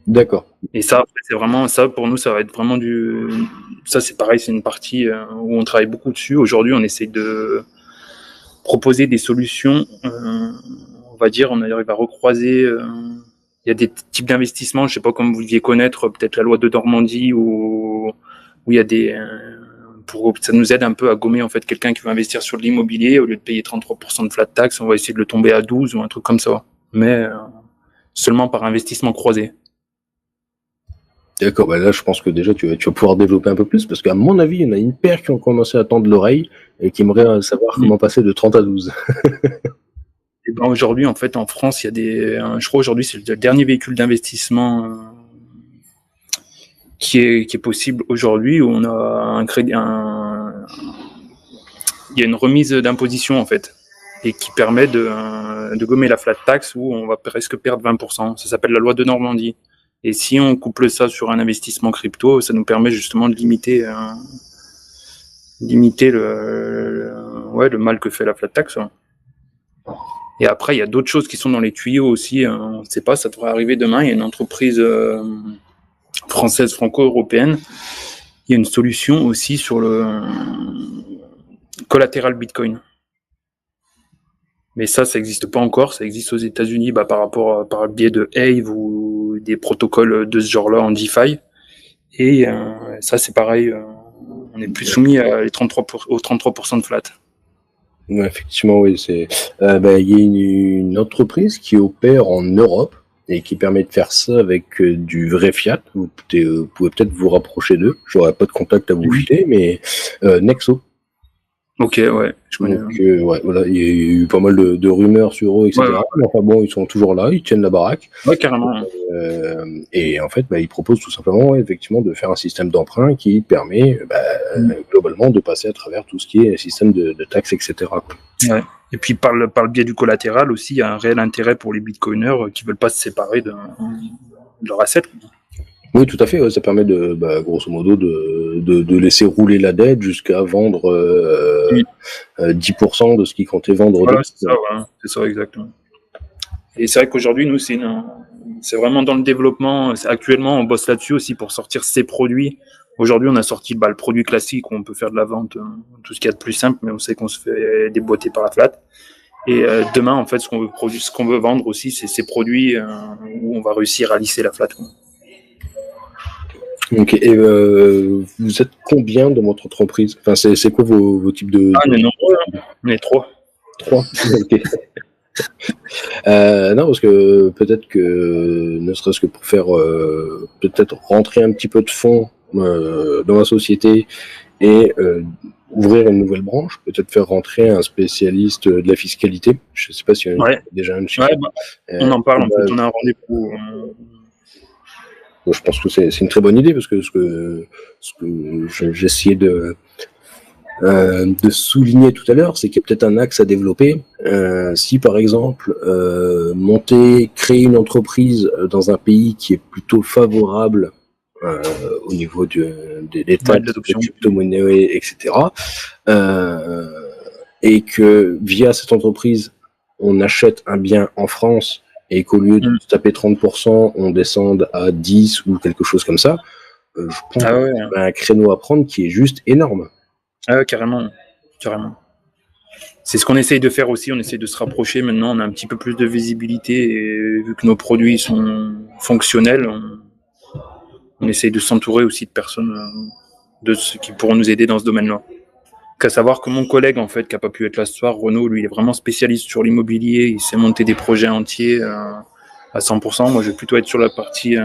D'accord. Et ça, c'est vraiment ça pour nous, ça va être vraiment ça c'est pareil, c'est une partie où on travaille beaucoup dessus. Aujourd'hui, on essaie de proposer des solutions. On va dire, on arrive à recroiser. Il y a des types d'investissements, je sais pas comme vous deviez connaître, peut-être la loi de Normandie où il y a des ça nous aide un peu à gommer en fait quelqu'un qui veut investir sur de l'immobilier, au lieu de payer 33% de flat tax, on va essayer de le tomber à 12 ou un truc comme ça, mais seulement par investissement croisé. D'accord, bah là je pense que déjà tu vas pouvoir développer un peu plus, parce qu'à mon avis, il y en a une paire qui ont commencé à tendre l'oreille et qui aimeraient savoir comment passer de 30 à 12. Et ben aujourd'hui, en fait, en France, il y a je crois aujourd'hui, c'est le dernier véhicule d'investissement qui est possible aujourd'hui, où on a un crédit, il y a une remise d'imposition en fait, et qui permet de gommer la flat tax, où on va presque perdre 20%. Ça s'appelle la loi de Normandie. Et si on couple ça sur un investissement crypto, ça nous permet justement de limiter le mal que fait la flat tax. Et après, il y a d'autres choses qui sont dans les tuyaux aussi. On ne sait pas, ça devrait arriver demain. Il y a une entreprise française franco-européenne. Il y a une solution aussi sur le collatéral Bitcoin. Mais ça n'existe pas encore. Ça existe aux États-Unis par le biais de Aave ou des protocoles de ce genre-là en DeFi. Et ça, c'est pareil. On est plus soumis aux 33% de flat. Ouais, effectivement, oui. Il y a une entreprise qui opère en Europe et qui permet de faire ça avec du vrai fiat. Vous pouvez peut-être vous rapprocher d'eux. J'aurais pas de contact à vous filer, mais Nexo. Ok, ouais, je connais. Donc, ouais, voilà, il y a eu pas mal de rumeurs sur eux, etc. Ouais. Mais enfin bon, ils sont toujours là, ils tiennent la baraque. Ouais, carrément. Et en fait, ils proposent tout simplement, effectivement, de faire un système d'emprunt qui permet, globalement, de passer à travers tout ce qui est système de taxes, etc. quoi. Ouais. Et puis, par le biais du collatéral aussi, il y a un réel intérêt pour les bitcoiners qui veulent pas se séparer de leur asset. Oui, tout à fait. Ouais, ça permet grosso modo, de laisser rouler la dette jusqu'à vendre 10% de ce qu'ils comptaient vendre. Voilà, c'est ça, exactement. Et c'est vrai qu'aujourd'hui, nous, c'est vraiment dans le développement. Actuellement, on bosse là-dessus aussi pour sortir ces produits. Aujourd'hui, on a sorti le produit classique où on peut faire de la vente, tout ce qu'il y a de plus simple, mais on sait qu'on se fait déboîter par la flat. Et demain, en fait, ce qu'on veut vendre aussi, c'est ces produits où on va réussir à lisser la flat. Ok, et vous êtes combien dans votre entreprise? Enfin, c'est quoi vos types de... Ah, on est nombreux, hein. On est 3. 3. Ok. Non, parce que peut-être que, ne serait-ce que pour faire peut-être rentrer un petit peu de fonds dans la société et ouvrir une nouvelle branche, peut-être faire rentrer un spécialiste de la fiscalité. Je ne sais pas s'il y a déjà un chiffre. Ouais, on en parle, en fait, on a un rendez-vous. Je pense que c'est une très bonne idée, parce que ce que j'essayais de souligner tout à l'heure, c'est qu'il y a peut-être un axe à développer. Si par exemple créer une entreprise dans un pays qui est plutôt favorable au niveau des taxes, des crypto-monnaies, etc., et que via cette entreprise, on achète un bien en France et qu'au lieu de se taper 30%, on descende à 10 ou quelque chose comme ça, je pense Ah ouais, qu'il y a un créneau à prendre qui est juste énorme. ah, carrément. C'est ce qu'on essaye de faire aussi, on essaye de se rapprocher. Maintenant, on a un petit peu plus de visibilité et vu que nos produits sont fonctionnels, on essaye de s'entourer aussi de personnes qui pourront nous aider dans ce domaine-là. Qu'à savoir que mon collègue, en fait, qui n'a pas pu être là ce soir, Renaud, lui, il est vraiment spécialiste sur l'immobilier, il sait monter des projets entiers à 100%. Moi, je vais plutôt être sur la partie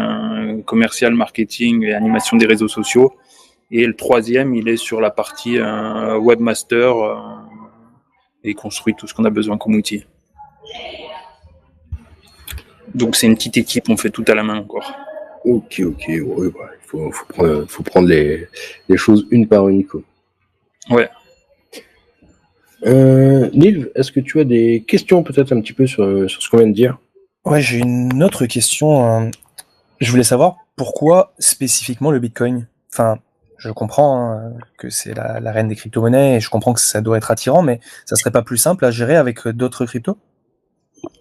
commerciale, marketing et animation des réseaux sociaux. Et le troisième, il est sur la partie webmaster et construit tout ce qu'on a besoin comme outil. Donc c'est une petite équipe, on fait tout à la main encore. Ok, ouais, faut prendre les choses une par une, quoi. Ouais. Neil, est-ce que tu as des questions peut-être un petit peu sur ce qu'on vient de dire? Ouais, j'ai une autre question. Je voulais savoir pourquoi spécifiquement le Bitcoin. Enfin, je comprends que c'est la reine des crypto-monnaies et je comprends que ça doit être attirant, mais ça serait pas plus simple à gérer avec d'autres cryptos?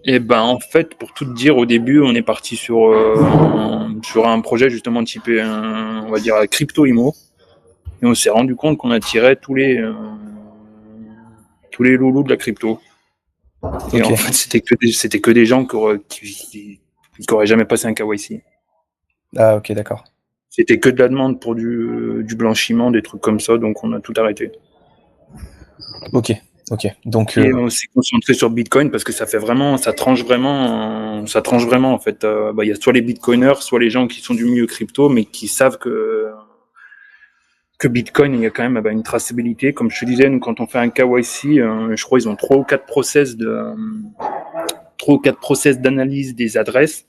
Et ben en fait, pour tout te dire, au début, on est parti sur un projet justement typé, on va dire crypto IMO, et on s'est rendu compte qu'on attirait tous les loulous de la crypto. Et Ok. en fait, c'était que des gens qui auraient jamais passé un KYC. Ah ok, d'accord. C'était que de la demande pour du blanchiment, des trucs comme ça, donc on a tout arrêté. Ok. Donc Et on s'est concentré sur Bitcoin parce que ça tranche vraiment en fait. Il y a soit les Bitcoiners, soit les gens qui sont du milieu crypto, mais qui savent que Bitcoin, il y a quand même une traçabilité. Comme je te disais, nous, quand on fait un KYC, je crois ils ont 3 ou 4 process d'analyse des adresses,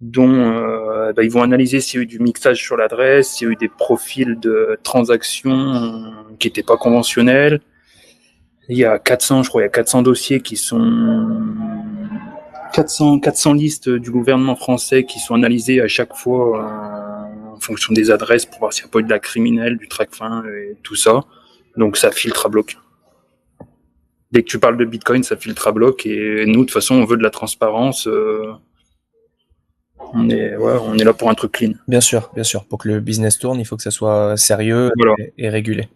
dont ils vont analyser s'il y a eu du mixage sur l'adresse, s'il y a eu des profils de transactions qui n'étaient pas conventionnels. Il y a 400 dossiers qui sont 400 listes du gouvernement français qui sont analysées à chaque fois en fonction des adresses pour voir s'il n'y a pas eu de la criminelle, du TracFin et tout ça. Donc ça filtre à bloc. Dès que tu parles de Bitcoin, ça filtre à bloc et nous, de toute façon, on veut de la transparence. On est là pour un truc clean. bien sûr. Pour que le business tourne, il faut que ça soit sérieux Voilà. et régulé.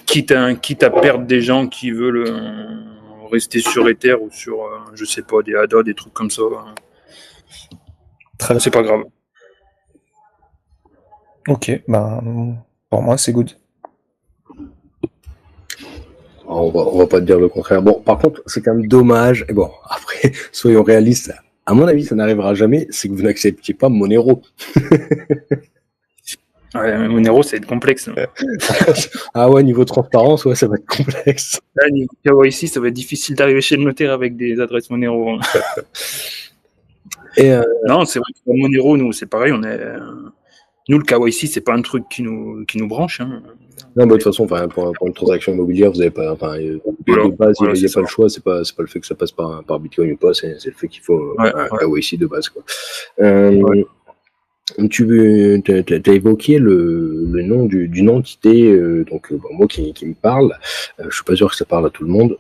Quitte à perdre des gens qui veulent rester sur Ether ou sur, je sais pas, des ADA, des trucs comme ça. Très bien. C'est pas grave. Ok, pour moi c'est good. On va pas te dire le contraire. Bon, par contre, c'est quand même dommage. Et bon, après, soyons réalistes. À mon avis, ça n'arrivera jamais. C'est que vous n'acceptiez pas Monero. Ouais, Monero, c'est complexe. Ah ouais, niveau transparence, ouais, ça va être complexe. Là, niveau KYC, ça va être difficile d'arriver chez le notaire avec des adresses Monero. Et Non, c'est vrai que Monero, nous, c'est pareil. Nous, le KYC, c'est pas un truc qui nous branche. Hein. non, de toute façon, pour une transaction immobilière, vous avez pas, de base, il n'y a pas le choix. C'est pas le fait que ça passe par Bitcoin ou pas, c'est le fait qu'il faut un KYC de base, quoi. Tu as évoqué le nom d'une entité, donc moi qui me parle, je suis pas sûr que ça parle à tout le monde.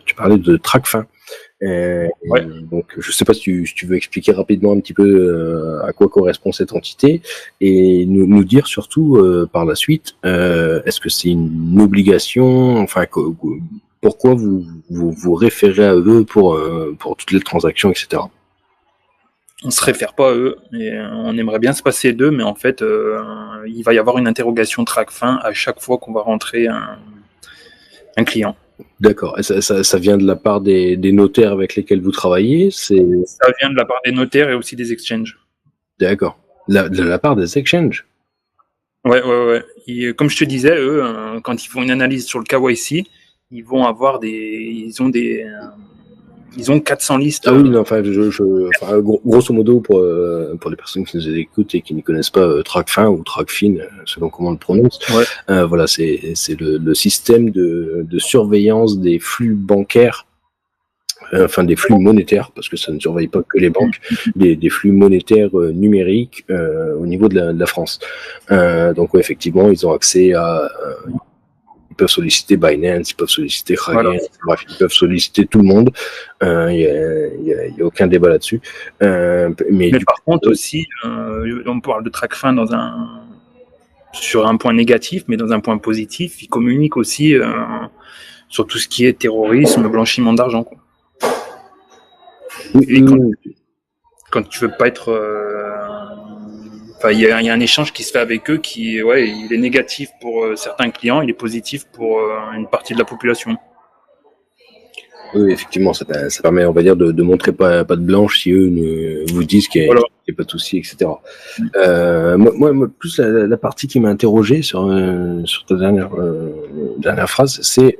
Tu parlais de TracFin. Donc je sais pas si tu veux expliquer rapidement un petit peu à quoi correspond cette entité et nous dire surtout par la suite est-ce que c'est une obligation, enfin pourquoi vous référez à eux pour toutes les transactions, etc. On se réfère pas à eux, et on aimerait bien se passer d'eux, mais en fait, il va y avoir une interrogation TracFin à chaque fois qu'on va rentrer un client. D'accord. Et ça vient de la part des notaires avec lesquels vous travaillez? Ça vient de la part des notaires et aussi des exchanges. D'accord. De la part des exchanges? Ouais. Et, comme je te disais, eux, quand ils font une analyse sur le KYC, ils vont avoir ils ont 400 listes. Ah oui, non, enfin, grosso modo, pour les personnes qui nous écoutent et qui ne connaissent pas TracFin ou TracFin, selon comment on le prononce, voilà, c'est le système de surveillance des flux bancaires, enfin des flux monétaires, parce que ça ne surveille pas que les banques, des flux monétaires numériques au niveau de la France. Donc, ouais, effectivement, ils ont accès à... ils peuvent solliciter Binance, ils peuvent solliciter Kraken, Voilà. bref, ils peuvent solliciter tout le monde. Il y a aucun débat là-dessus. Mais du par contre aussi, on parle de TrackFin sur un point négatif, mais dans un point positif, ils communiquent aussi sur tout ce qui est terrorisme, blanchiment d'argent, quoi. Et quand tu veux pas être, il y a un échange qui se fait avec eux il est négatif pour certains clients, il est positif pour une partie de la population. Oui, effectivement, ça permet, on va dire, de montrer pas de blanche si eux vous disent qu'il n'y a pas de souci, etc. Moi, plus la partie qui m'a interrogé sur ta dernière phrase, c'est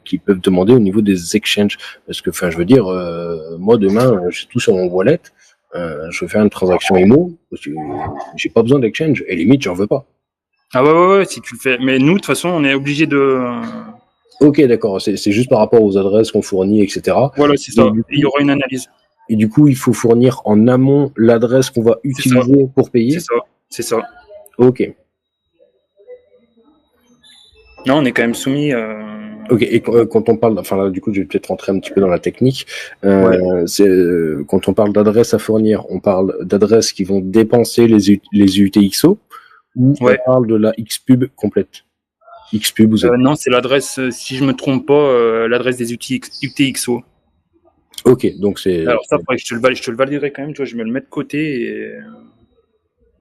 qu'ils peuvent demander au niveau des exchanges. Parce que, je veux dire, moi, demain, j'ai tout sur mon wallet, je veux faire une transaction IMO, j'ai pas besoin d'exchange, et limite, j'en veux pas. Ah ouais, si tu le fais. Mais nous, de toute façon, on est obligé de... Ok, d'accord, c'est juste par rapport aux adresses qu'on fournit, etc. Voilà, c'est ça. Il y aura une analyse. Et du coup, il faut fournir en amont l'adresse qu'on va utiliser pour payer. C'est ça. Ok. Non, on est quand même soumis. Ok. Et quand on parle, là, du coup, je vais peut-être rentrer un petit peu dans la technique. C'est quand on parle d'adresse à fournir, on parle d'adresses qui vont dépenser les UTXO ou on parle de la XPub complète. XPub, non, c'est l'adresse, si je me trompe pas, l'adresse des UTXO. Ok, donc c'est. Alors ça, je te le validerai quand même, tu vois, je me le mets de côté et...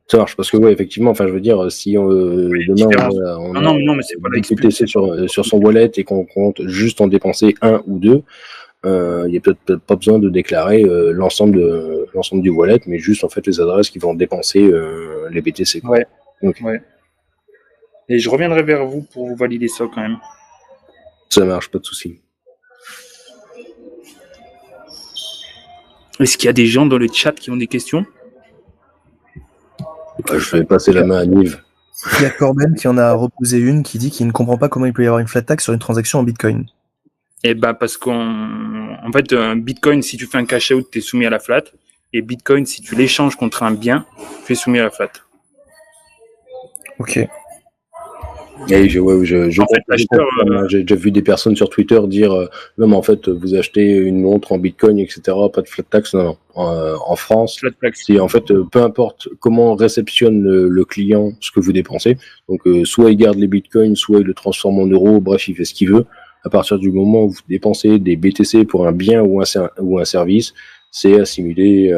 Ça marche, parce que effectivement, je veux dire, si demain on a non, mais c'est pas la BTC sur son wallet et qu'on compte juste en dépenser 1 ou 2, il n'y a peut-être pas besoin de déclarer l'ensemble du wallet, mais juste en fait les adresses qui vont dépenser les BTC. Ouais. Okay. Ouais. Et je reviendrai vers vous pour vous valider ça quand même. Ça marche, pas de souci. Est-ce qu'il y a des gens dans le chat qui ont des questions? Je vais passer la main à Nive. Il y a Corben qui en a reposé une qui dit qu'il ne comprend pas comment il peut y avoir une flat tax sur une transaction en Bitcoin. Eh ben parce qu'en fait, Bitcoin, si tu fais un cash out, tu es soumis à la flat. Et Bitcoin, si tu l'échanges contre un bien, tu es soumis à la flat. Ok. Et j'ai déjà vu des personnes sur Twitter dire non mais en fait vous achetez une montre en Bitcoin, etc., pas de flat tax. Non. En France, c'est en fait peu importe comment réceptionne le client ce que vous dépensez, donc soit il garde les Bitcoins, soit il le transforme en euros, bref il fait ce qu'il veut. À partir du moment où vous dépensez des BTC pour un bien ou un service, c'est assimilé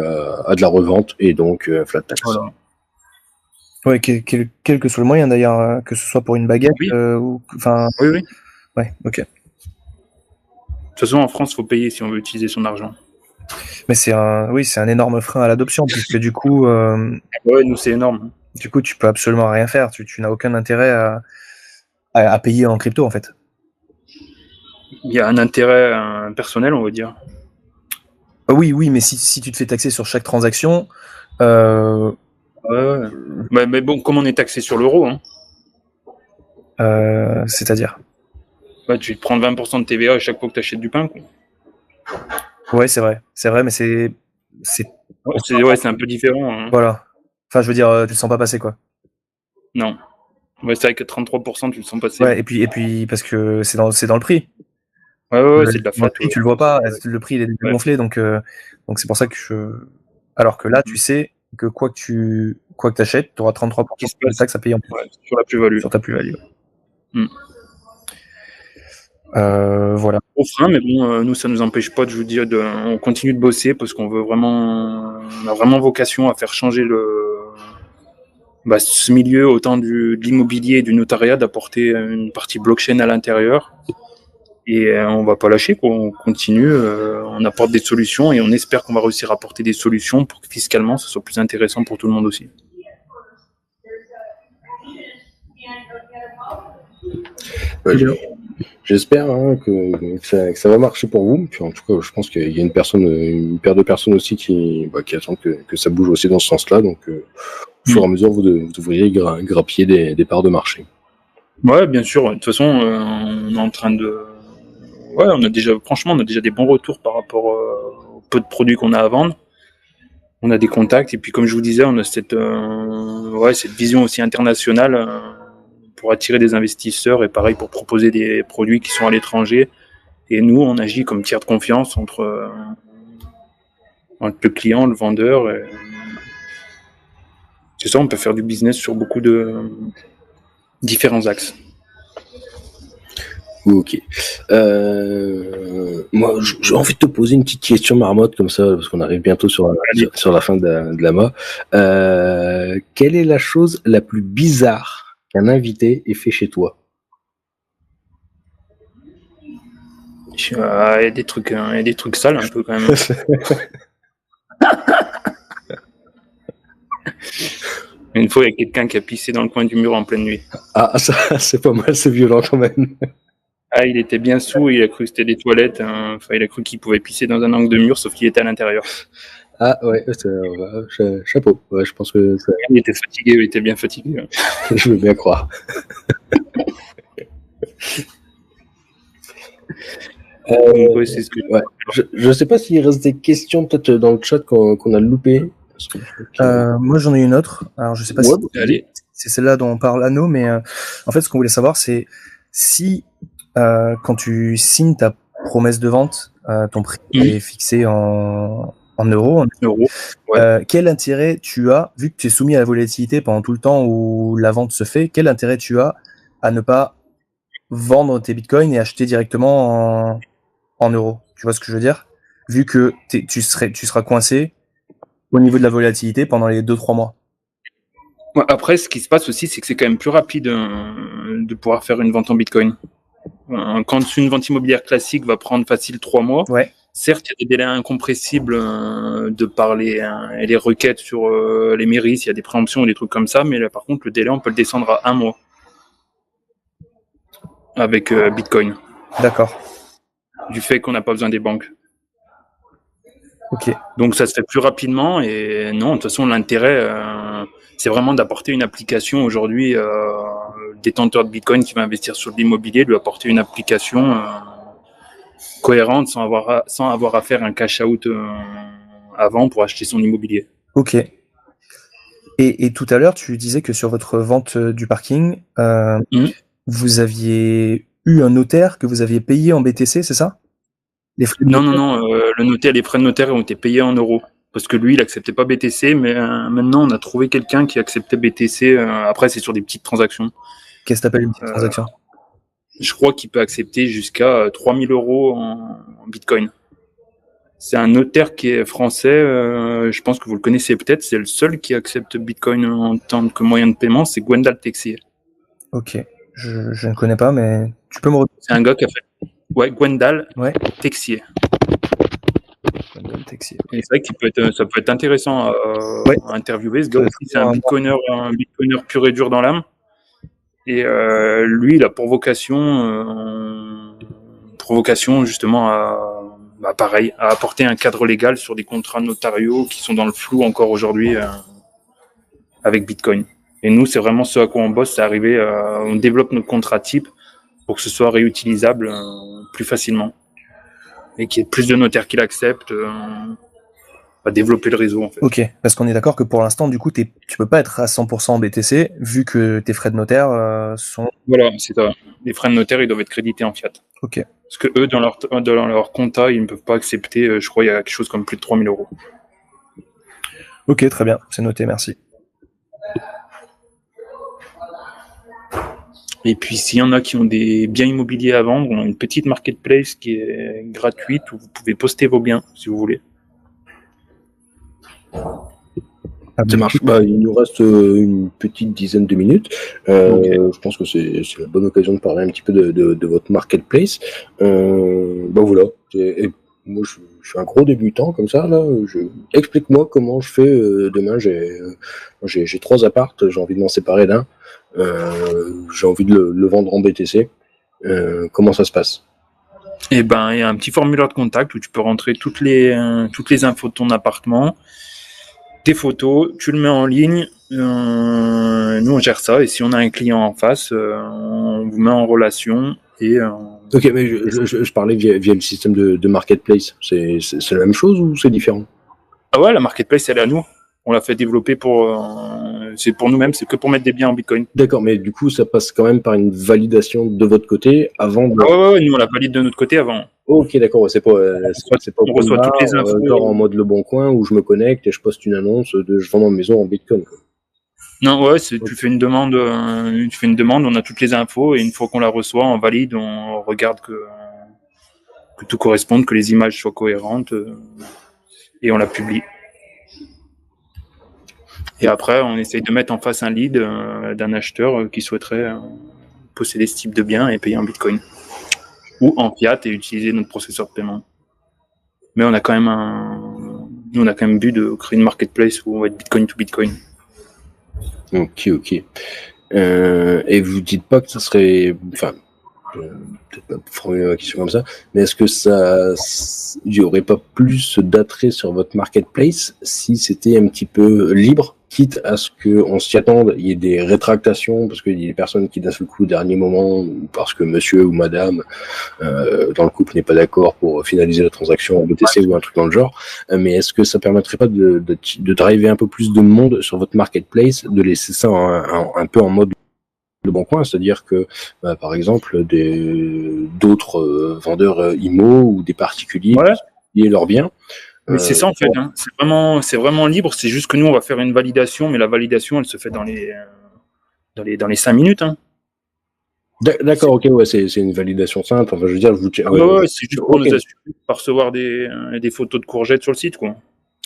à de la revente et donc flat tax. Voilà. Ouais, quel que soit le moyen d'ailleurs, que ce soit pour une baguette ou enfin. Oui. Ouais, ok. De toute façon, en France, il faut payer si on veut utiliser son argent. Mais c'est un énorme frein à l'adoption puisque du coup. Ouais, nous c'est énorme. Du coup, tu peux absolument rien faire. Tu n'as aucun intérêt à payer en crypto en fait. Il y a un intérêt personnel, on va dire. Oui, mais si tu te fais taxer sur chaque transaction. Mais bon, comme on est taxé sur l'euro, hein. C'est-à-dire tu te prends 20% de TVA à chaque fois que tu achètes du pain, quoi. Ouais, c'est vrai, mais c'est un peu différent. Hein. Voilà. Enfin, je veux dire, tu le sens pas passer, quoi. Non. Ouais, c'est vrai que 33%, tu le sens passer. Ouais, et puis parce que c'est dans le prix. Ouais, c'est de la flat. Le prix, tu le vois pas. Le prix, il est gonflé, donc c'est pour ça que Alors que là, tu sais que quoi que tu achètes, tu auras 33% de taxes à payer en plus. Ouais, sur la plus-value. Sur ta plus-value. Voilà. Au frein, mais bon, nous, ça nous empêche pas de vous dire, on continue de bosser parce qu'on veut vraiment, on a vraiment vocation à faire changer ce milieu, autant de l'immobilier et du notariat, d'apporter une partie blockchain à l'intérieur. Et on va pas lâcher, quoi. On continue, on apporte des solutions et on espère qu'on va réussir à apporter des solutions pour que fiscalement, ce soit plus intéressant pour tout le monde aussi. Ouais, j'espère que ça va marcher pour vous. Puis en tout cas, je pense qu'il y a une paire de personnes aussi qui attendent que ça bouge aussi dans ce sens-là. Donc, au fur et à mesure, vous devriez grappiller des parts de marché. Ouais, bien sûr. De toute façon, on est en train de... Ouais, on a déjà des bons retours par rapport au peu de produits qu'on a à vendre. On a des contacts et puis, comme je vous disais, on a cette vision aussi internationale pour attirer des investisseurs et pareil pour proposer des produits qui sont à l'étranger. Et nous, on agit comme tiers de confiance entre le client, le vendeur. Et... C'est ça, on peut faire du business sur beaucoup de différents axes. Ok. Moi, j'ai envie de te poser une petite question marmotte comme ça, parce qu'on arrive bientôt sur la fin de la MA. Quelle est la chose la plus bizarre qu'un invité ait fait chez toi? Il y a des trucs sales un peu quand même. Une fois, il y a quelqu'un qui a pissé dans le coin du mur en pleine nuit. Ah, ça, c'est pas mal, c'est violent quand même. Ah, il était bien sous, il a cru que c'était des toilettes. Enfin, il a cru qu'il pouvait pisser dans un angle de mur, sauf qu'il était à l'intérieur. Ah ouais, chapeau. Ouais, je pense que ça... Il était fatigué, il était bien fatigué. Je veux bien croire. Ouais, c'est ce que... Ouais. Je sais pas s'il reste des questions peut-être dans le chat qu'on a loupé. Moi j'en ai une autre. Alors je sais pas si allez. c'est celle-là dont on parle Anno, mais en fait ce qu'on voulait savoir c'est si quand tu signes ta promesse de vente, ton prix est fixé en euros. Ouais. Quel intérêt tu as, vu que tu es soumis à la volatilité pendant tout le temps où la vente se fait, quel intérêt tu as à ne pas vendre tes bitcoins et acheter directement en euros? Tu vois ce que je veux dire? Vu que tu seras coincé au niveau de la volatilité pendant les 2-3 mois. Ouais, après, ce qui se passe aussi, c'est que c'est quand même plus rapide de pouvoir faire une vente en bitcoin. Quand une vente immobilière classique va prendre facile 3 mois, ouais. Certes, il y a des délais incompressibles de par les requêtes sur les mairies, s'il y a des préemptions ou des trucs comme ça, mais là, par contre, le délai, on peut le descendre à 1 mois avec Bitcoin. D'accord. Du fait qu'on n'a pas besoin des banques. Ok. Donc ça se fait plus rapidement et non, de toute façon, l'intérêt, c'est vraiment d'apporter une application aujourd'hui, détenteur de Bitcoin qui va investir sur l'immobilier, lui apporter une application cohérente sans avoir à faire un cash-out avant pour acheter son immobilier. Ok. Et tout à l'heure, tu disais que sur votre vente du parking, vous aviez eu un notaire que vous aviez payé en BTC, c'est ça? Les frais de non, les frais de notaire ont été payés en euros. Parce que lui, il acceptait pas BTC, mais maintenant, on a trouvé quelqu'un qui acceptait BTC. Après, c'est sur des petites transactions. Qu'est-ce que t'appelles une petite transaction? Je crois qu'il peut accepter jusqu'à 3 000 € en Bitcoin. C'est un notaire qui est français, je pense que vous le connaissez peut-être, c'est le seul qui accepte Bitcoin en tant que moyen de paiement, c'est Gwendal Texier. Ok, je ne connais pas, mais tu peux me redire. C'est un gars qui a fait... Ouais, Gwendal Texier. Gwendal Texier. Et c'est vrai que ça peut être intéressant à interviewer. Ce gars aussi, c'est un bitcoiner pur et dur dans l'âme. Et lui, il a pour vocation justement pareil, à apporter un cadre légal sur des contrats notariaux qui sont dans le flou encore aujourd'hui avec Bitcoin. Et nous, c'est vraiment ce à quoi on bosse, c'est arriver, on développe notre contrat type pour que ce soit réutilisable plus facilement et qu'il y ait plus de notaires qui l'acceptent, à développer le réseau en fait. Ok, parce qu'on est d'accord que pour l'instant, du coup, tu peux pas être à 100% en BTC vu que tes frais de notaire sont... Voilà, c'est ça. Les frais de notaire, ils doivent être crédités en fiat. Ok. Parce que eux, dans leur compta, ils ne peuvent pas accepter, je crois, il y a quelque chose comme plus de 3 000 €. Ok, très bien, c'est noté, merci. Et puis, s'il y en a qui ont des biens immobiliers à vendre, on a une petite marketplace qui est gratuite où vous pouvez poster vos biens, si vous voulez. Ça marche. Il nous reste une petite dizaine de minutes. Je pense que c'est la bonne occasion de parler un petit peu de votre marketplace. Voilà. Et moi, je suis un gros débutant comme ça. Là, explique-moi comment je fais demain. J'ai 3 apparts. J'ai envie de m'en séparer d'un. J'ai envie de le vendre en BTC. Comment ça se passe? Eh ben, il y a un petit formulaire de contact où tu peux rentrer toutes les infos de ton appartement. Tes photos, tu le mets en ligne, nous on gère ça et si on a un client en face, on vous met en relation et... Ok, mais je parlais via le système de marketplace, c'est la même chose ou c'est différent? Ah ouais, la marketplace elle est à nous. On l'a fait développer c'est pour nous-mêmes, c'est que pour mettre des biens en Bitcoin. D'accord, mais du coup, ça passe quand même par une validation de votre côté avant de... Ouais, nous on la valide de notre côté avant. Ok, d'accord, c'est pas On reçoit toutes les infos. genre en mode Le Bon Coin où je me connecte et je poste une annonce de je vends ma maison en Bitcoin. Quoi. Non, ouais, tu fais une demande, on a toutes les infos et une fois qu'on la reçoit, on valide, on regarde que tout corresponde, que les images soient cohérentes et on la publie. Et après, on essaye de mettre en face un lead d'un acheteur qui souhaiterait posséder ce type de bien et payer en Bitcoin ou en fiat et utiliser notre processeur de paiement. Mais on a quand même but de créer une marketplace où on va être Bitcoin to Bitcoin. Ok. Et vous dites pas que ça serait, enfin, peut-être pas formuler ma question comme ça, mais est-ce que il y aurait pas plus d'attrait sur votre marketplace si c'était un petit peu libre, quitte à ce que on s'y attende, il y ait des rétractations parce qu'il y a des personnes qui d'un seul coup au dernier moment ou parce que monsieur ou madame dans le couple n'est pas d'accord pour finaliser la transaction en BTC ou un truc dans le genre, mais est-ce que ça permettrait pas de driver un peu plus de monde sur votre marketplace, de laisser ça un peu en mode Le Bon Coin, c'est-à-dire que, par exemple, d'autres vendeurs IMO ou des particuliers qui leurs biens. Mais c'est ça en fait, hein. C'est vraiment libre. C'est juste que nous on va faire une validation, mais la validation elle se fait dans les 5 minutes. Hein. D'accord, ok, ouais, c'est une validation simple. Enfin, je veux dire, je vous tiens. Ouais, c'est juste pour nous assurer de pas recevoir des photos de courgettes sur le site, quoi.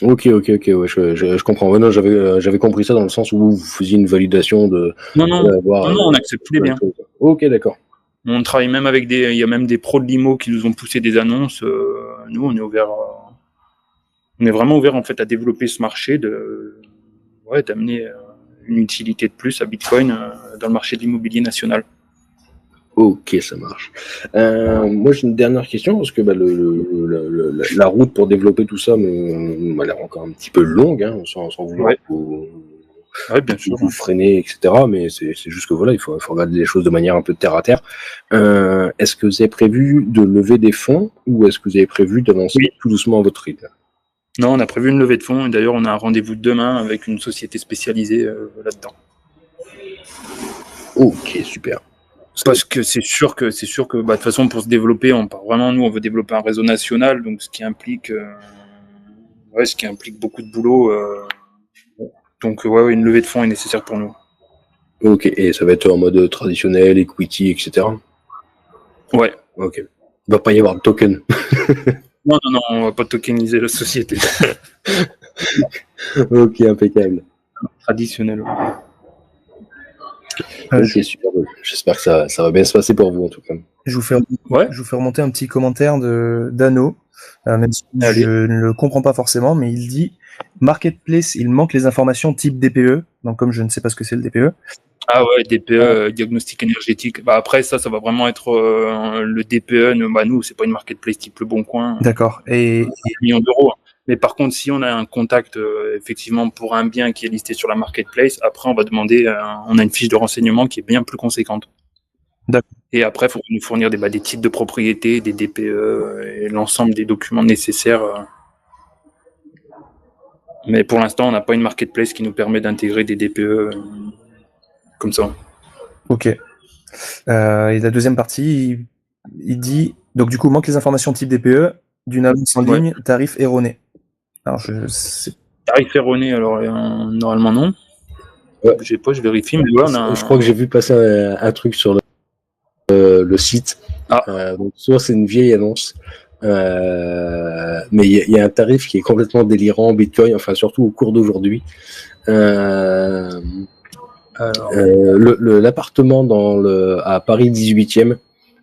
Ok, ouais, je comprends. Ouais, non, j'avais compris ça dans le sens où vous faisiez une validation de. Non, on accepte tous les biens. Ok, d'accord. On travaille même avec il y a même des pros de l'IMO qui nous ont poussé des annonces. Nous, on est ouvert. On est vraiment ouvert en fait à développer ce marché d'amener une utilité de plus à Bitcoin dans le marché de l'immobilier national. Ok, ça marche. Moi, j'ai une dernière question parce que la route pour développer tout ça m'a l'air encore un petit peu longue, hein, sans vouloir vous freiner, etc. Mais c'est juste que voilà, il faut regarder les choses de manière un peu terre à terre. Est-ce que vous avez prévu de lever des fonds ou est-ce que vous avez prévu d'avancer tout doucement à votre rythme? Non, on a prévu une levée de fonds et d'ailleurs, on a un rendez-vous demain avec une société spécialisée là-dedans. Ok, super. Parce que c'est sûr que de toute façon pour se développer, on veut développer un réseau national, donc ce qui implique beaucoup de boulot. Donc une levée de fonds est nécessaire pour nous. Ok, et ça va être en mode traditionnel, equity, etc. Ouais. Ok. Il va pas y avoir de token. Non, on va pas tokeniser la société. Ok, impeccable. Traditionnel. Ok, super. J'espère que ça va bien se passer pour vous en tout cas. Je vous fais remonter un petit commentaire d'Anno, même si je ne le comprends pas forcément, mais il dit Marketplace, il manque les informations type DPE. Donc comme je ne sais pas ce que c'est le DPE. Ah ouais, DPE, diagnostic énergétique. Bah après ça va vraiment être le DPE. Nous, c'est pas une marketplace type Le Bon Coin. D'accord. Et millions d'euros. Mais par contre, si on a un contact effectivement pour un bien qui est listé sur la marketplace, après on va demander, on a une fiche de renseignement qui est bien plus conséquente. D'accord. Et après, il faut nous fournir des titres de propriété, des DPE et l'ensemble des documents nécessaires. Mais pour l'instant, on n'a pas une marketplace qui nous permet d'intégrer des DPE comme ça. Ok. Et la deuxième partie, il dit donc du coup manque les informations type DPE d'une annonce en ligne, tarif erroné. Alors tarif erroné, alors normalement non. Ouais. Je vérifie, mais je crois que j'ai vu passer un truc sur le site. Donc soit c'est une vieille annonce, mais il y a un tarif qui est complètement délirant en Bitcoin, enfin surtout au cours d'aujourd'hui. L'appartement à Paris 18e,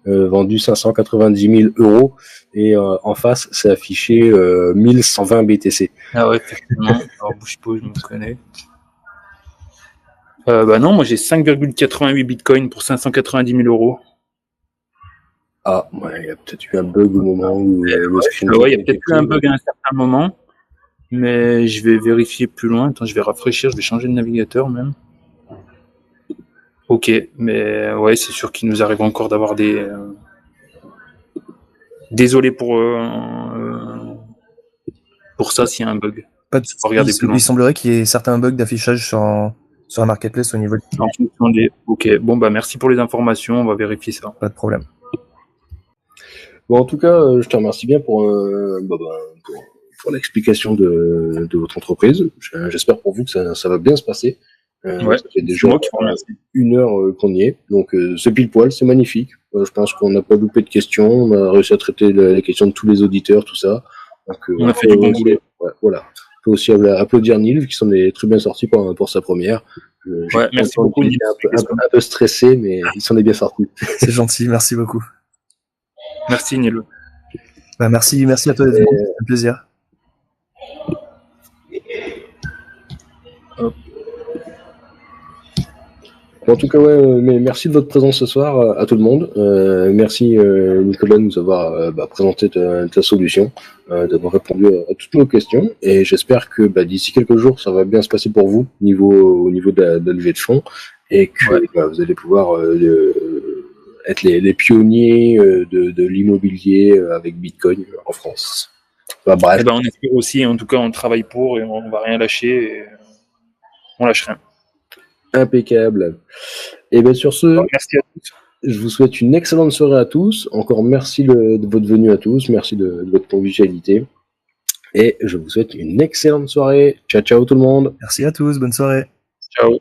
vendu 590 000 euros, et en face c'est affiché 1120 BTC. Ah ouais, effectivement. Alors bouge pas, je me connais. Non, moi j'ai 5,88 bitcoins pour 590 000 euros. Ah, ouais, il y a peut-être eu un bug au moment où le screen. Ouais, il y a peut-être eu un bug à un certain moment, mais je vais vérifier plus loin. Attends, je vais rafraîchir, je vais changer de navigateur même. Ok, mais ouais, c'est sûr qu'il nous arrive encore d'avoir des. Désolé pour ça s'il y a un bug. Pas de Faut regarder plus loin. Il semblerait qu'il y ait certains bugs d'affichage sur la marketplace au niveau de... En fonction des... Ok, bon bah merci pour les informations, on va vérifier ça. Pas de problème. Bon, en tout cas, je te remercie bien pour l'explication de votre entreprise. J'espère pour vous que ça va bien se passer. Ouais, ça fait déjà moi qui vous remercie. 1 heure qu'on y est, donc c'est pile poil, c'est magnifique. Je pense qu'on n'a pas loupé de questions, on a réussi à traiter les questions de tous les auditeurs, tout ça. Donc, on a fait du bon boulot. Ouais, voilà. On peut aussi applaudir Neil, qui s'en est très bien sorti pour sa première. Ouais, merci beaucoup, Neil. Un peu stressé, mais il s'en est bien sorti. C'est gentil, merci beaucoup. Merci, Neil. Bah, merci à toi, c'est un plaisir. En tout cas, ouais, mais merci de votre présence ce soir à tout le monde. Merci Nicolas de nous avoir présenté ta solution, d'avoir répondu à toutes nos questions. Et j'espère que d'ici quelques jours, ça va bien se passer pour vous au niveau de la levée de fonds et que vous allez pouvoir être les pionniers de l'immobilier avec Bitcoin en France. Bref. Eh ben, on espère aussi, en tout cas, on travaille pour et on va rien lâcher. Et on lâche rien. Impeccable. Et bien sur ce, merci à tous. Je vous souhaite une excellente soirée à tous. Encore merci de votre venue à tous. Merci de votre convivialité. Et je vous souhaite une excellente soirée. Ciao, ciao tout le monde. Merci à tous. Bonne soirée. Ciao.